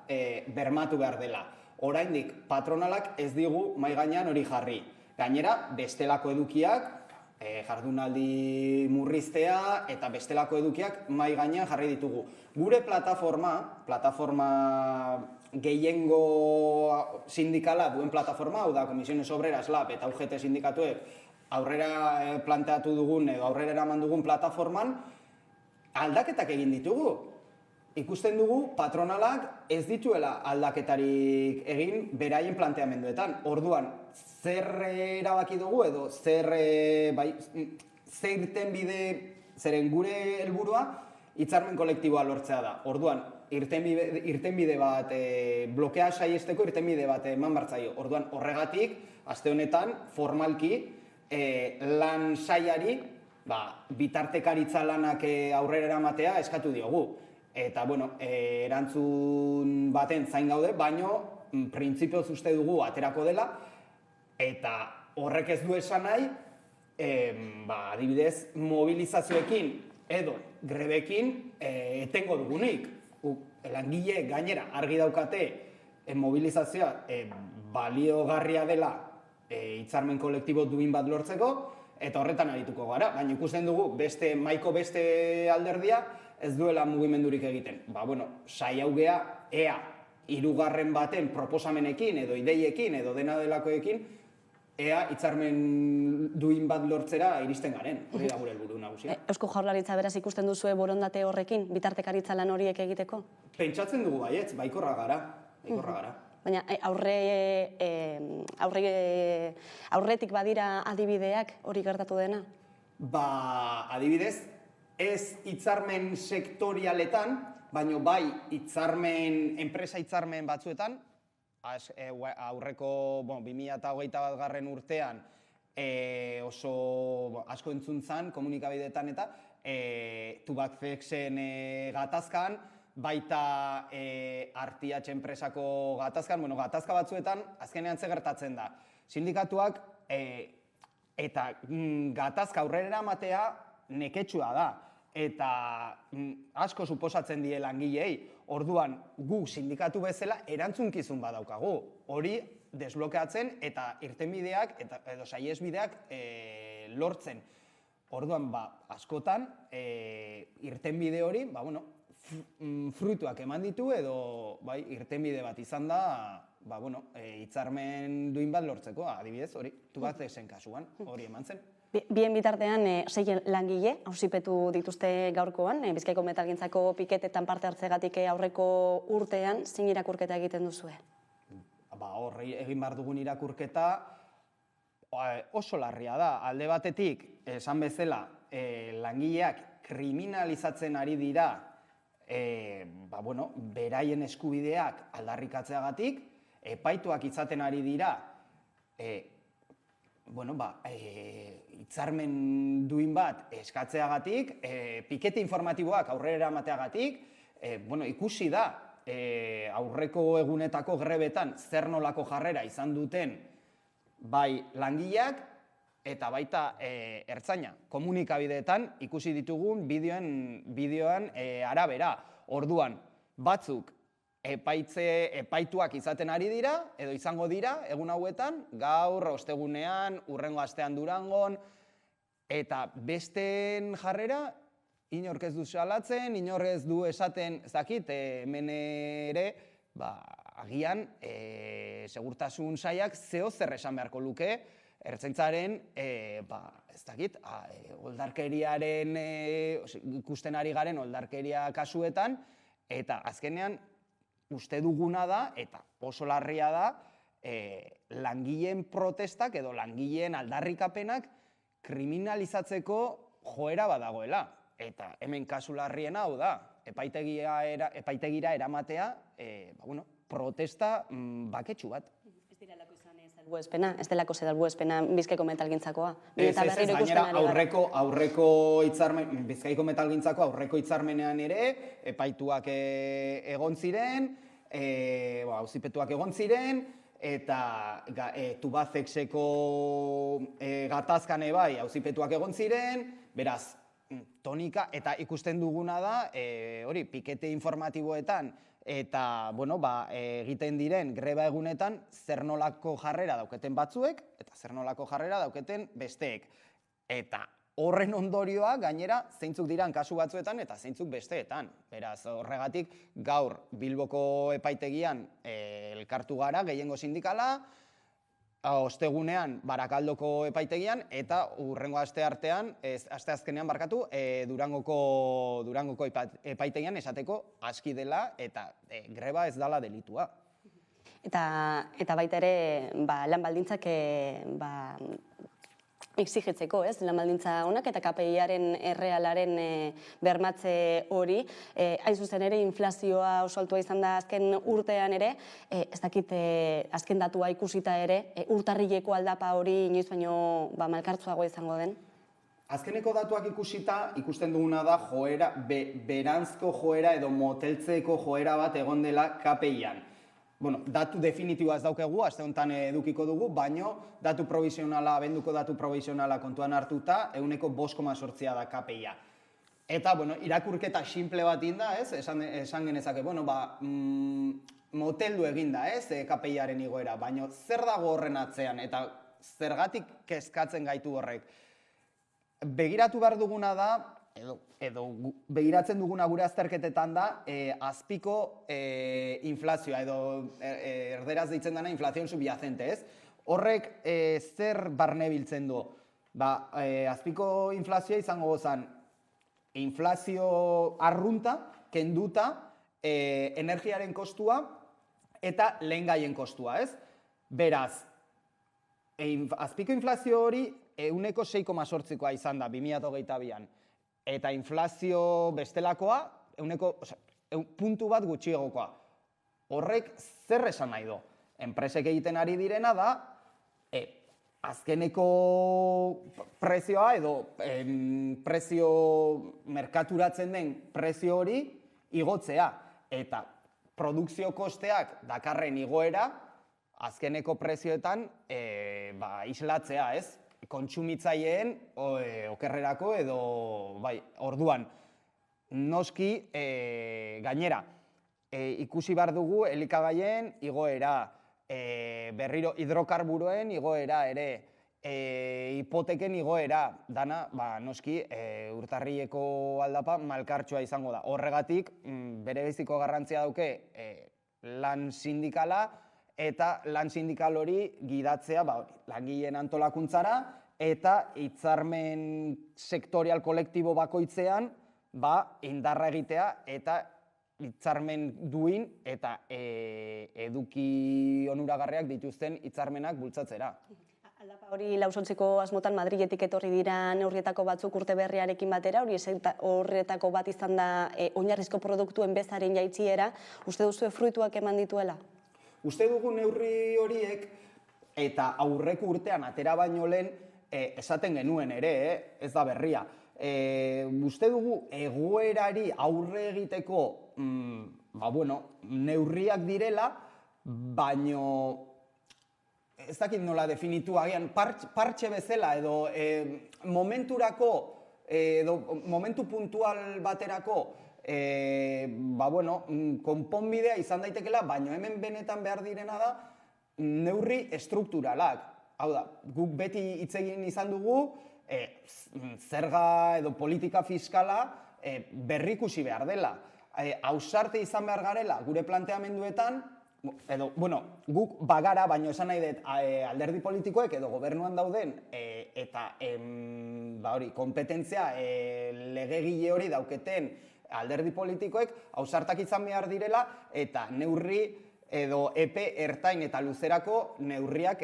bermatu behar dela. Oraindik patronalak ez digu mahai gainean hori jarri. Gainera, bestelako edukiak, jardunaldi murriztea eta bestelako edukiak mahai gainean jarri ditugu. Gure plataforma gehiengo sindikala duen plataforma, hau da, Comisiones Obreras, LAB eta UGT sindikatuek aurrera planteatu dugun edo aurrera eraman dugun plataforman aldaketak egin ditugu. Ikusten dugu patronalak ez dituela aldaketarik egin beraien planteamenduetan. Orduan, zer erabaki dugu edo zer irtenbide, zeren gure helburua hitzarmen kolektiboa lortzea da. Orduan, irtenbide bat, blokea saiesteko irtenbide bat eman bartzaio. Orduan, horregatik, aste honetan, formalki, lan sailari, bitartekaritza lanak aurrera eramatea eskatu diogu. Eta, erantzun baten zain gaude, baino, printzipioz uste dugu aterako dela, eta horrek ez du esan nahi, adibidez, mobilizazioekin edo grebekin etengo dugunik. Langile gainera argi daukate mobilizazioa baliogarria dela hitzarmen kolektibo duin bat lortzeko, eta horretan arituko gara. Baina ikusten dugu maiko beste alderdia ez duela mugimendurik egiten. Saiatu gea, ea, hirugarren baten proposamenekin edo ideiekin edo dena delakoekin, ea hitzarmen duin bat lortzera iristen garen. Hori da gure helburu nagusia. Eusko Jaurlaritza beraz ikusten duzue borondate horrekin, bitartekaritza lan horiek egiteko? Pentsatzen dugu baietz, baikorra gara. Baina aurretik badira adibideak hori gertatu dena? Adibidez, ez hitzarmen sektorialetan, baino bai enpresa hitzarmen batzuetan, aurreko 2021 urtean oso asko entzun zen komunikabideetan eta Tubacexen gatazkan, baita Artiach enpresako gatazkan, gatazka batzuetan azkenean ze gertatzen da. Sindikatuak eta gatazka aurrera eramatea neketsua da. Eta asko suposatzen die langilei, orduan gu sindikatu bezala erantzunkizun badaukagu. Hori desblokeatzen eta irtenbideak edo saihesbideak lortzen. Orduan, askotan, irtenbide hori, fruituak eman ditu edo irtenbide bat izan da hitzarmen duin bat lortzeko, adibidez, hori, Tubacexen kasuan, hori eman zen. Bien bitartean, 6 langile auzipetu dituzte gaurkoan, Bizkaiko metalgintzako piketetan parte hartzegatik aurreko urtean, zein irakurketa egiten duzue? Horri egin behar dugun irakurketa oso larria da. Alde batetik, esan bezala, langileak kriminalizatzen ari dira beraien eskubideak aldarrikatzeagatik, epaituak izaten ari dira hitzarmen duin bat eskatzeagatik, pikete informatiboak aurrera eramateagatik, ikusi da aurreko egunetako grebetan zer nolako jarrera izan duten bai langileak eta baita ertzaina. Komunikabideetan ikusi ditugun bideoan arabera. Orduan, batzuk epaituak izaten ari dira, edo izango dira, egun hauetan, gaur, ostegunean, hurrengo astean Durangon, eta besteen jarrera, inork ez du salatzen, inork ez du esaten, hemen ere, agian, segurtasun sailak zeo zer esan beharko luke, ertzaintzaren, oldarkeriaren, ikusten ari garen oldarkeria kasuetan, eta azkenean, uste duguna da, eta oso larria da, langileen protestak edo langileen aldarrikapenak kriminalizatzeko joera badagoela. Eta hemen kasu larriena hau da, epaitegira eramatea protesta baketsu bat. Ez direlako izan ez delako salbuespena Bizkaiko metalgintzakoa. Gainera aurreko hitzarmen, Bizkaiko metalgintzako aurreko hitzarmenean ere, epaituak egon ziren, auzipetuak egon ziren, eta Tubacexeko gatazkan bai auzipetuak egon ziren, beraz, tonika, eta ikusten duguna da, hori, pikete informatiboetan, eta, egiten diren greba egunetan, zer nolako jarrera dauketen batzuek, eta zer nolako jarrera dauketen besteek. Eta horren ondorioa, gainera, zeintzuk diran kasu batzuetan, eta zeintzuk besteetan. Beraz, horregatik, gaur Bilboko epaitegian elkartu gara, gehiengo sindikala, ostegunean Barakaldoko epaitegian, eta hurrengo asteazkenean Durangoko epaitegian esateko aski dela eta greba ez dela delitua. Eta baita ere lan baldintzak exigitzeko, ez, lan baldintza honak eta KPI-aren errealaren bermatze hori. Hain zuzen ere, inflazioa oso altua izan da azken urtean ere, ez dakit azken datua ikusita ere, urtarrileko aldapa hori inoiz baino malkartzuago izango den? Azkeneko datuak ikusita, ikusten duguna da joera, beranzko joera edo moteltzeko joera bat egon dela KPI-an. Bueno, datu definitiboa ez daukegu, aste honetan edukiko dugu, baino datu provisionala, abenduko datu provisionala kontuan hartuta, 5,8 da KPI-a. Eta, bueno, irakurketa simple bat inda, ez? Esan genezake, bueno, moteldu eginda, ez? KPI-aren igoera, baino zer dago horren atzean, eta zergatik kezkatzen gaitu horrek. Begiratu behar duguna da, edo begiratzen duguna gure azterketetan da, azpiko inflazioa, edo erderaz deitzen dena inflazion subyacente, ez? Horrek zer barne biltzen du? Azpiko inflazioa izango gozan, inflazio arrunta, kenduta, energiaren kostua eta lehengaien kostua, ez? Beraz, azpiko inflazio hori 6,8koa izan da 2022an. Eta inflazio bestelakoa, puntu bat gutxiegokoa. Horrek zer esan nahi du? Enpresek egiten ari direna da, azkeneko prezioa edo prezio merkaturatzen den prezio hori igotzea. Eta produkzio kosteak dakarren igoera, azkeneko prezioetan islatzea, ez? Kontsumitzaileen okerrerako edo orduan. Noski gainera, ikusi behar dugu elikagaien igoera, berriro hidrokarburoen igoera ere, hipoteken igoera, dana noski urtarrileko aldapa malkartsua izango da. Horregatik, bere beziko garrantzia dauke lan sindikala, eta lan sindikal hori gidatzea langileen antolakuntzara eta hitzarmen sektorial kolektibo bakoitzean indarra egitea eta hitzarmen duin eta eduki onuragarriak dituzten hitzarmenak bultzatzera. Aldapa hori lausontzeko asmotan Madriletik etorri dira neurrietako batzuk urte berriarekin batera, horretako bat izan da oinarrizko produktuen bezaren jaitsiera, uste duzu fruituak eman dituela? Uste dugu neurri horiek eta aurreko urtean atera baino lehen esaten genuen ere, ez da berria. Uste dugu egoerari aurre egiteko neurriak direla, baino ez dakit nola definitu agian partxe bezala edo momenturako edo momentu puntual baterako konponbidea izan daitekela, baina hemen benetan behar direna da neurri estrukturalak. Hau da, guk beti hitz egin izan dugu zerga edo politika fiskala berrikusi behar dela. Ausarte izan behar garela gure planteamenduetan, edo, guk bagara, baina esan nahi dut alderdi politikoek edo gobernuan dauden eta kompetentzia legegile hori dauketen alderdi politikoek ausartak izan behar direla eta neurri edo epe ertain eta luzerako neurriak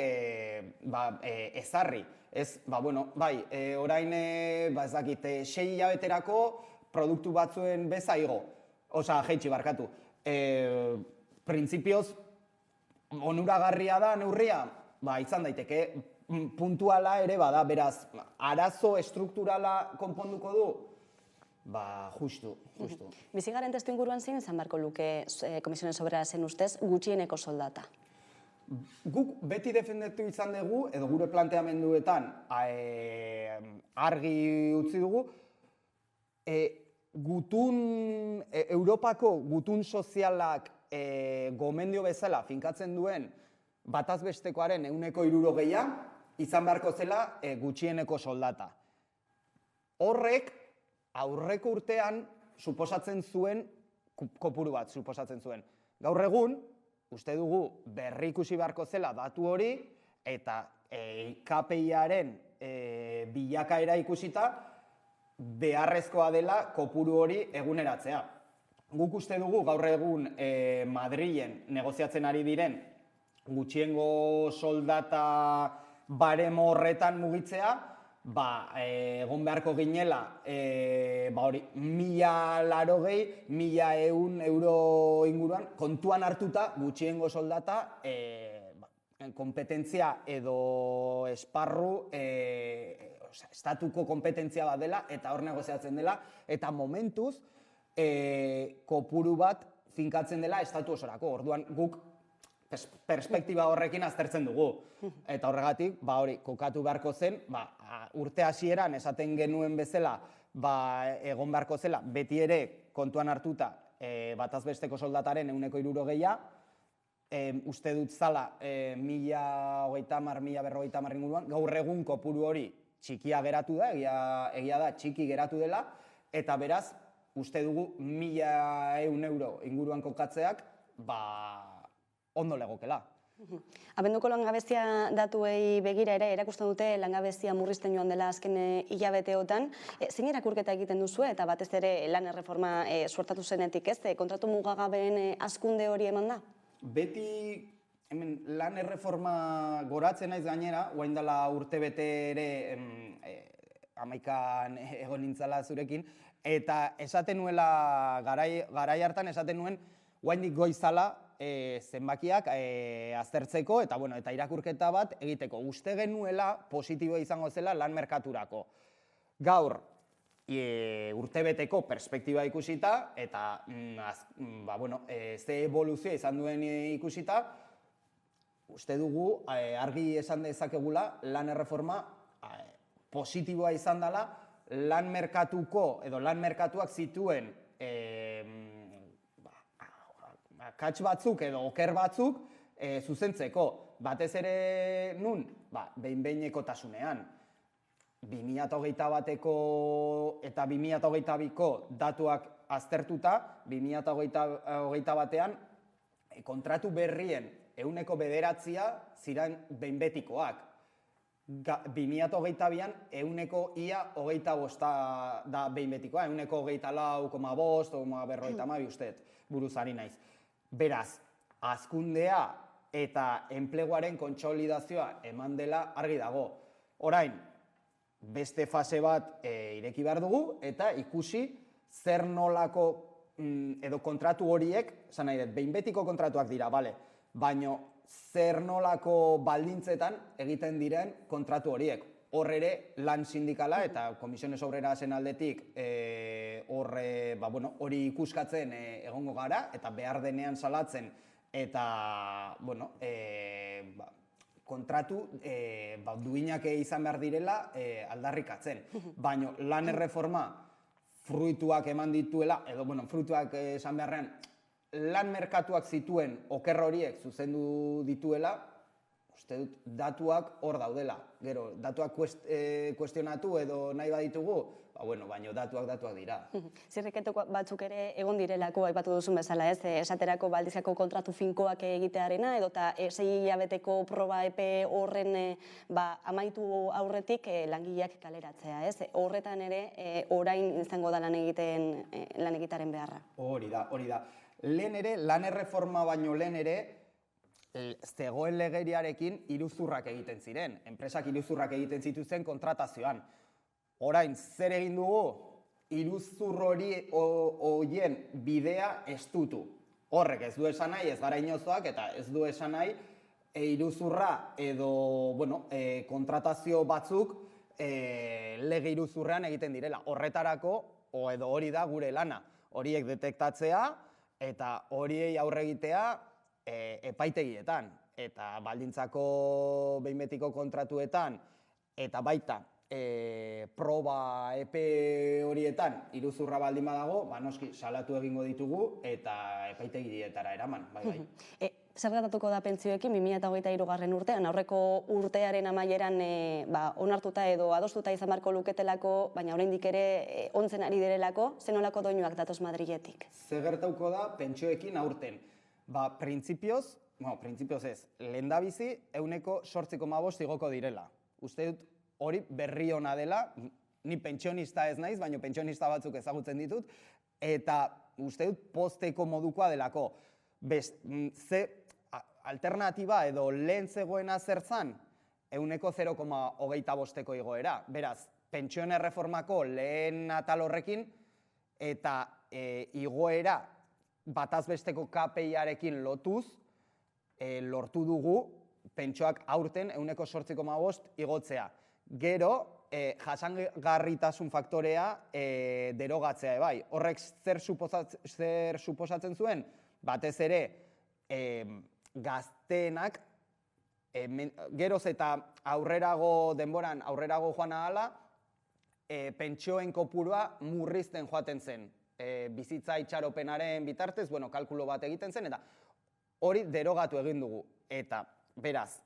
ezarri. Ez, orain, ez dakit, 6 hilabeterako produktu batzuen beza igo. Jaitsi barkatu. Printzipioz, onuragarria da neurria, izan daiteke, puntuala ere bada, beraz, arazo estrukturala konponduko du? Justu. Bizigaren testu inguruan zein izan beharko luke Komisiones Obrerasen ustez gutxieneko soldata? Guk beti defendatu izan dugu, edo gure planteamenduetan argi utzi dugu, Europako gutun sozialak gomendio bezala finkatzen duen batazbestekoaren 60% izan beharko zela gutxieneko soldata. Horrek aurreko urtean suposatzen zuen kopuru bat suposatzen zuen. Gaur egun, uste dugu berrikusi beharko zela datu hori eta KPI-aren bilakaera ikusita beharrezkoa dela kopuru hori eguneratzea. Guk uste dugu gaur egun Madrilen negoziatzen ari diren gutxiengo soldata baremo horretan mugitzea, egon beharko ginela, 1.080, 1.100 euro inguruan, kontuan hartuta gutxiengo soldata, kompetentzia edo esparru, estatuko kompetentzia bat dela, eta hor negoziatzen dela, eta momentuz, kopuru bat finkatzen dela estatu osorako. Orduan guk perspektiba horrekin aztertzen dugu. Eta horregatik, kokatu beharko zen, urte hasieran esaten genuen bezala, egon beharko zela, beti ere kontuan hartuta bataz besteko soldataren 160, uste dut zala 1.030, inguruan, gaur egun kopuru hori txikia geratu da, egia da txiki geratu dela, eta beraz, uste dugu 1.100 euro inguruan kokatzeak, ondo legokela. Abenduko langabezia datuei begira ere, erakusten dute langabezia murrizten joan dela azken hilabeteotan. Zein irakurketa egiten duzu eta batez ere lan erreforma suertatu zenetik, ez? Kontratu mugagabeen hazkunde hori eman da? Beti lan erreforma goratzen naiz gainera, orain dela urtebete ere 11an egon nintzala zurekin, eta esaten nuela, garai hartan esaten nuen, oraindik goizala zenbakiak aztertzeko eta irakurketa bat egiteko. Uste genuela positiboa izango zela lan merkaturako. Gaur, urtebeteko perspektiba ikusita eta ze evoluzioa izan duen ikusita, uste dugu argi esan dezakegula lan erreforma positiboa izan dela lan merkatuko edo lan merkatuak zituen akats batzuk edo oker batzuk zuzentzeko. Batez ere nun, behin-behinekotasunean. 2021ko eta 2022ko datuak aztertuta, 2021an kontratu berrien 9% ziren behin-betikoak. 2022an ia 25% da behin-betikoa, 24,5 usteet buruzari naiz. Beraz, hazkundea eta enpleguaren kontsolidazioa eman dela argi dago. Orain, beste fase bat ireki behar dugu eta ikusi zer nolako edo kontratu horiek, esan nahi dut, behin betiko kontratuak dira, baina zer nolako baldintzetan egiten diren kontratu horiek. Hor ere lan sindikala eta Komisiones Obrerasen aldetik hori ikuskatzen egongo gara eta behar denean salatzen eta kontratu duinak izan behar direla aldarrikatzen. Baina lan erreforma fruituak eman dituela, edo fruituak esan beharrean, lan merkatuak zituen oker horiek zuzendu dituela, uste dut datuak hor daudela. Gero, datuak kuestionatu edo nahi baditugu, baina datuak dira. Zirriketu batzuk ere egon direlako, aipatu duzun bezala, ez? Esaterako baldizkako kontratu finkoak egitearena, edota 6 hilabeteko proba epe horren amaitu aurretik langileak kaleratzea, ez? Horretan ere, orain izango da lan egitaren beharra. Hori da. Lehen ere, lan erreforma baino lehen ere, zegoen legeriarekin iruzurrak egiten ziren. Enpresak iruzurrak egiten zituzten kontratazioan. Orain, zer egin dugu? Iruzur horien bidea estutu. Horrek ez du esan nahi, ez gara inozoak, eta ez du esan nahi iruzurra edo kontratazio batzuk lege iruzurrean egiten direla. Horretarako, edo hori da gure lana. Horiek detektatzea eta horiei aurre egitea epaitegietan eta baldintzako behin-betiko kontratuetan eta baita proba epe horietan iruzurra baldin badago, noski salatu egingo ditugu eta epaitegietara eraman. Zer gertatuko da pentsioekin 2023 urtean, aurreko urtearen amaieran onartuta edo adostuta izan beharko luketelako, baina oraindik ere ontzen ari direlako, zenolako doinuak datoz Madriletik? Zer gertatuko da pentsioekin aurten? Printzipioz ez, lehendabizi 8,5% igoko direla. Uste dut hori berri ona dela, ni pentsionista ez naiz, baina pentsionista batzuk ezagutzen ditut, eta uste dut posteko modukoa delako. Ze alternatiba edo lehen zegoena zertzan, 0,25 igoera. Beraz, pentsioen erreformako lehen atal horrekin eta igoera batazbesteko KPI-arekin lotuz, lortu dugu pentsioak aurten 0,8 igotzea. Gero, jasangarritasun faktorea derogatzea bai. Horrek zer suposatzen zuen? Batez ere, gazteenak, geroz eta aurrerago denboran, aurrerago joan ahala, pentsioen kopurua murrizten joaten zen. Bizitza itxaropenaren bitartez, kalkulo bat egiten zen, eta hori derogatu egin dugu. Eta, beraz,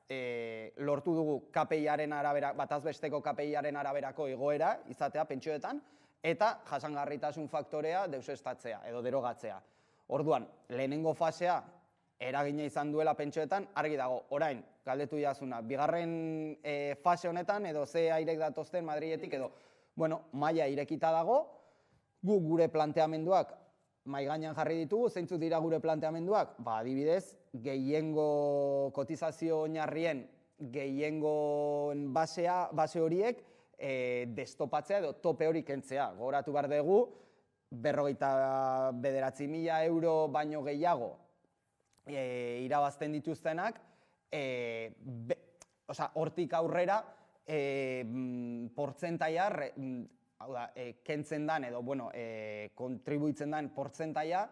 lortu dugu KPI-aren arabera, batazbesteko KPI-aren araberako igoera izatea pentsioetan, eta jasangarritasun faktorea deusestatzea edo derogatzea. Orduan, lehenengo fasea eragina izan duela pentsioetan, argi dago, orain, galdetu jazuna, bigarren fase honetan, edo ze airek datozten Madriletik, edo, maila irekita dago, gu gure planteamenduak mahai gainean jarri ditugu, zeintzuk dira gure planteamenduak? Adibidez, gehiengo kotizazio oinarrien gehiengo base horiek destopatzea edo tope hori kentzea. Gogoratu behar dugu, 59.000 euro baino gehiago irabazten dituztenak, hortik aurrera portzentaia kentzen dan edo kontribuitzen dan portzentaia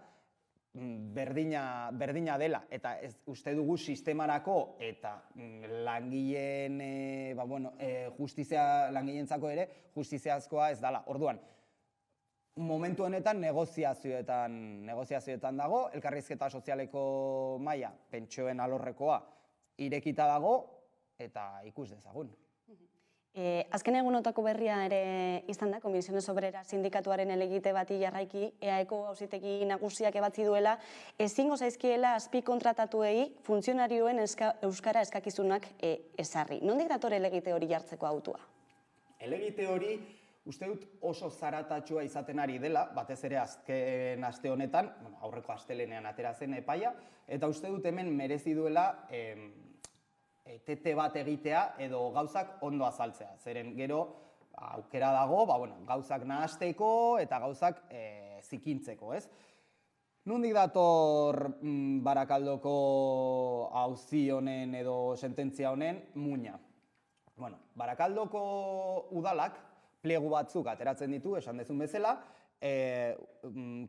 berdina dela. Eta uste dugu sistemarako eta langileen langileentzako ere justiziazkoa ez dela. Orduan, momentu honetan negoziazioetan dago, elkarrizketa sozialeko maila, pentsioen alorrekoa, irekita dago eta ikus dezagun. Azken egunotako berria ere izan da, Comisiones Obreras sindikatuaren elegite bati jarraiki, EAeko auzitegi nagusiak ebatzi duela, ezingo zaizkiela azpikontratatuei funtzionarioen euskara eskakizunak ezarri. Nondik dator elegite hori jartzeko autua? Elegite hori uste dut oso zaratatxua izaten ari dela, batez ere azken aste honetan, aurreko astelenean atera zen epaia, eta uste dut hemen merezi duela tete bat egitea edo gauzak ondo azaltzea. Zeren gero aukera dago, gauzak nahasteko eta gauzak zikintzeko, ez? Nondik dator Barakaldoko auzi honen edo sententzia honen muina? Barakaldoko udalak pliegu batzuk ateratzen ditu, esan dezun bezala,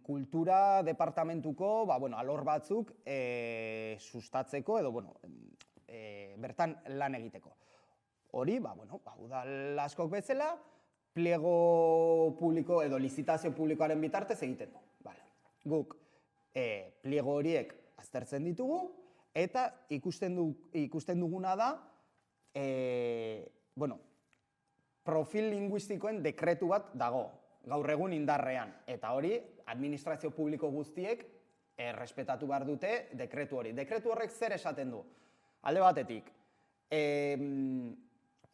kultura departamentuko alor batzuk sustatzeko edo bertan lan egiteko. Hori, udal askok bezala, pliego publiko edo lizitazio publikoaren bitartez egiten du. Guk pliego horiek aztertzen ditugu eta ikusten duguna da profil linguistikoen dekretu bat dago, gaur egun indarrean. Eta hori, administrazio publiko guztiek errespetatu behar dute dekretu hori. Dekretu horrek zer esaten du? Alde batetik,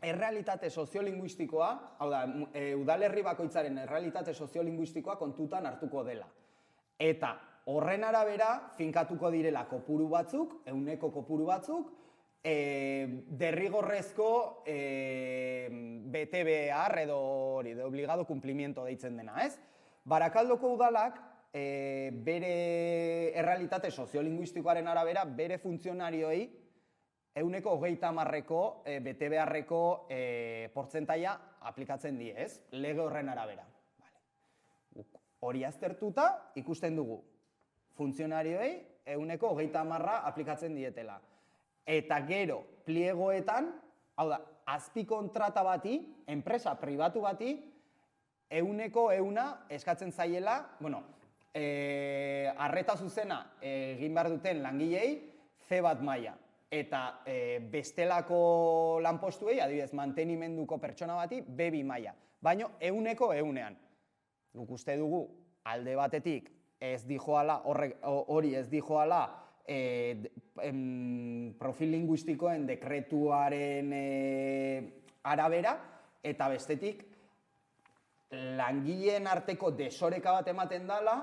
errealitate soziolinguistikoa, hau da, udalerri bakoitzaren errealitate soziolinguistikoa kontutan hartuko dela. Eta horren arabera, finkatuko direla kopuru batzuk, ehuneko kopuru batzuk, derrigorrezko BTBR edo hori, de obligado cumplimiento deitzen dena, ez? Barakaldoko udalak, bere errealitate soziolinguistikoaren arabera, bere funtzionarioei, ehuneko 30%ko BTBR-eko portzentaia aplikatzen die, ez? Lege horren arabera. Hori aztertuta ikusten dugu funtzionarioei ehuneko 30% aplikatzen dietela. Eta gero, pliegoetan, hau da, azpikontrata bati, enpresa pribatu bati, ehuneko 100 eskatzen zaiela, arreta zuzena egin behar duten langilei, C1 maila. Eta bestelako lanpostuei, adibidez, mantenimenduko pertsona bati, B2 maila. Baina ehuneko 100. Guk uste dugu, alde batetik, hori ez dijoala profil linguistikoen dekretuaren arabera, eta bestetik, langileen arteko desoreka bat ematen dela,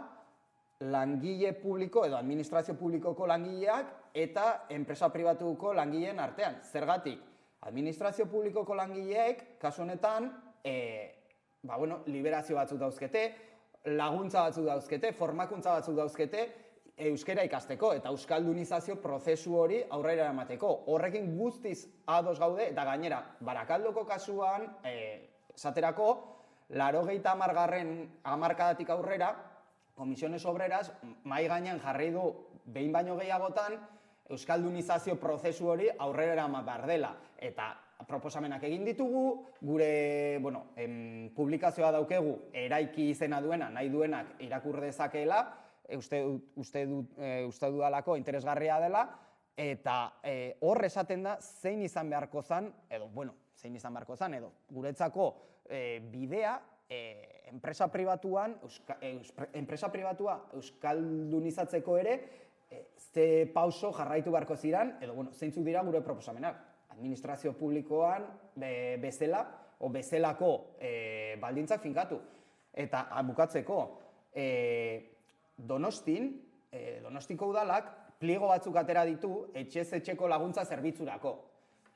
langile publiko edo administrazio publikoko langileak eta enpresa pribatuko langileen artean. Zergatik, Administrazio publikoko langileek, kasu honetan, liberazio batzuk dauzkete, laguntza batzuk dauzkete, formakuntza batzuk dauzkete, euskera ikasteko eta euskaldunizazio prozesu hori aurrera eramateko. Horrekin guztiz ados gaude eta gainera, Barakaldoko kasuan, esaterako, 80. hamarkadatik aurrera, Comisiones Obreras mahai gainean jarri du behin baino gehiagotan euskaldunizazio prozesu hori aurrera eraman behar dela. Eta proposamenak egin ditugu, gure publikazioa daukegu eraiki izena duena, nahi duenak irakur dezakeela, uste dudalako interesgarria dela, eta hor esaten da zein izan beharko zan, edo guretzako bidea enpresa pribatua euskaldunizatzeko ere ze pauso jarraitu beharko ziren, edo zeintzuk dira gure proposamenak. Administrazio publikoan bezalako baldintzak finkatu. Eta bukatzeko, Donostiko udalak pliego batzuk atera ditu etxez etxeko laguntza zerbitzurako.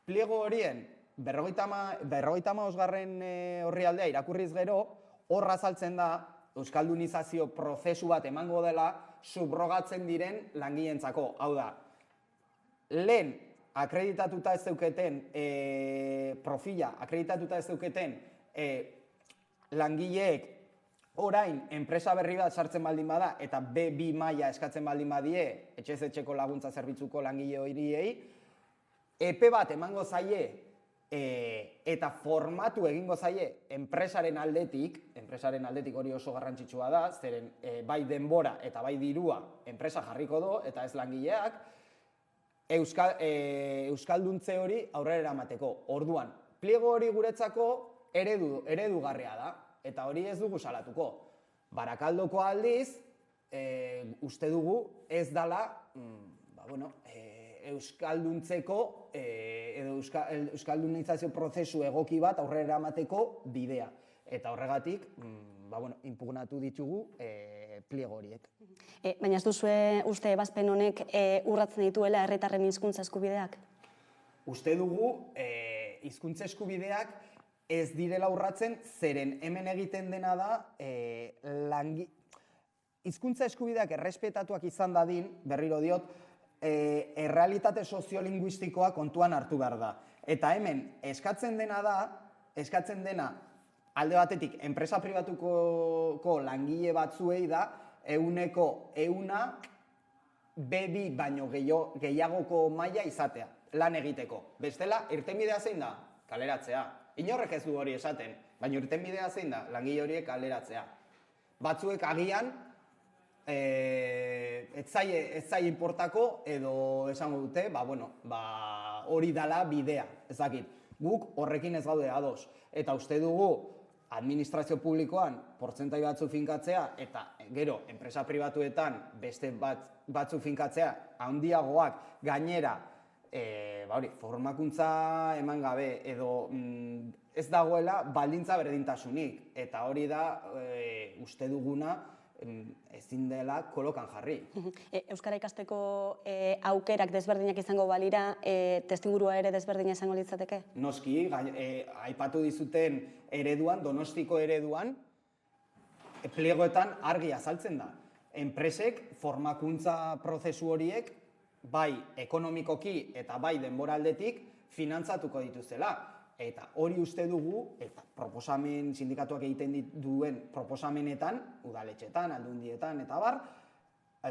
Pliego horien 55. Orrialdea irakurriz gero, horra azaltzen da euskaldunizazio prozesu bat emango dela subrogatzen diren langileentzako. Hau da, lehen akreditatuta ez zeuketen profila, akreditatuta ez zeuketen langileek orain enpresa berri bat sartzen baldin bada eta B2 maila eskatzen baldin badie etxez etxeko laguntza zerbitzuko langile horiei, epe bat emango zaie eta formatu egingo zaie enpresaren aldetik hori oso garrantzitsua da, zeren bai denbora eta bai dirua enpresa jarriko do eta ez langileak, euskalduntze hori aurrera eramateko. Orduan, pliego hori guretzako eredugarria da, eta hori ez dugu salatuko. Barakaldoko aldiz, uste dugu ez dala euskalduntzeko edo euskaldunizazio prozesu egoki bat aurrera eramateko bidea. Eta horregatik, inpugnatu ditugu pliego horiek. Baina ez duzue uste ebazpen honek urratzen dituela herritarren hizkuntza eskubideak? Uste dugu hizkuntza eskubideak ez direla urratzen, zeren hemen egiten dena da hizkuntza eskubideak errespetatuak izan dadin, berriro diot, errealitate soziolinguistikoa kontuan hartu behar da. Eta hemen eskatzen dena alde batetik enpresa pribatuko langile batzuei da 100% B2 baino gehiagoko maila izatea, lan egiteko. Bestela, irtenbidea zein da? Kaleratzea. Inorrek ez du hori esaten, baina irtenbidea zein da, langile horiek kaleratzea. Batzuek agian, ez zai inportako, edo esango dute, hori dala bidea, ezakit. Guk horrekin ez gaude ados. Eta uste dugu, administrazio publikoan portzentai batzu finkatzea, eta gero, enpresa pribatuetan beste batzu finkatzea, handiagoak gainera, formakuntza eman gabe edo ez dagoela baldintza berdintasunik. Eta hori da uste duguna ezin dela kolokan jarri. Euskara ikasteko aukerak desberdinak izango balira, testigurua ere desberdina izango litzateke? Noski, aipatu dizuten ereduan, Donostiko ereduan, pliegoetan argi azaltzen da. Enpresek formakuntza prozesu horiek bai ekonomikoki eta bai denboraldetik finantzatuko dituzela. Eta hori uste dugu, eta sindikatuak egiten duen proposamenetan, udaletxetan, aldundietan eta bar,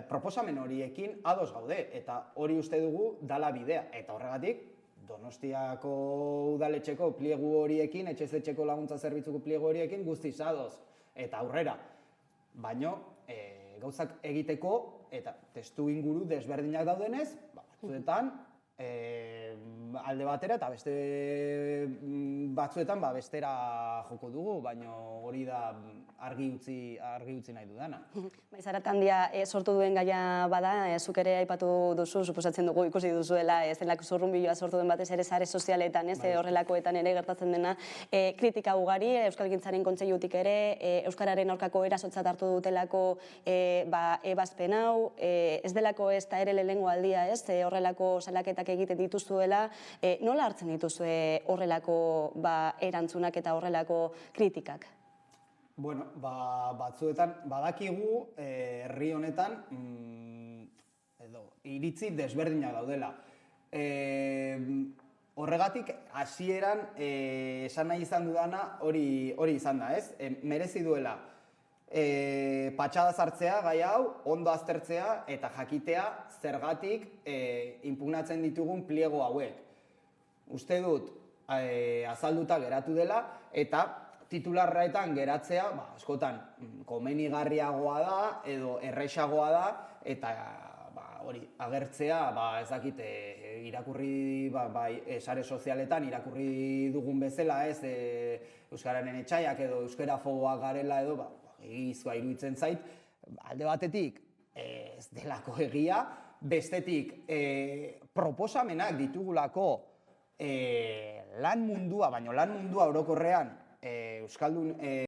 proposamen horiekin ados gaude. Eta hori uste dugu dala bidea. Eta horregatik, Donostiako udaletxeko pliegu horiekin, etxez etxeko laguntza zerbitzuko pliegu horiekin guztiz ados. Eta aurrera. Baina, gauzak egiteko eta testu inguru desberdinak daudenez, batzuetan alde batera eta beste batzuetan bestera joko dugu, baina hori da argi utzi nahi dudana. Zaratandia sortu duen gaia bada, zuk ere aipatu duzu, suposatzen dugu ikusi duzuela, zelako zurrunbiloa sortu den batez ere sare sozialetan, horrelakoetan ere gertatzen dena, kritika ugari, Euskalgintzaren Kontseilutik ere, Euskararen aurkako erasotzat hartu dutelako ebazpen hau, ez delako ez da ere lehenengo aldia, horrelako salaketak egiten dituzuela, nola hartzen dituzue horrelako erantzunak eta horrelako kritikak? Bueno, batzuetan badakigu herri honetan iritzi desberdinak daudela. Horregatik, hasieran esan nahi izan dudana hori izan da, ez? Merezi duela patxada sartzea gai hau, ondo aztertzea eta jakitea zergatik inpugnatzen ditugun pliego hauek. Uste dut azalduta geratu dela eta titularraetan geratzea askotan komenigarriagoa da edo errexagoa da eta hori agertzea ez dakit irakurri sare sozialetan irakurri dugun bezala ez euskararen etxaiak edo euskarafoboak garela edo egizua iruditzen zait alde batetik ez delako egia, bestetik proposamenak ditugulako lan mundua, baino lan mundua orokorrean euskaldun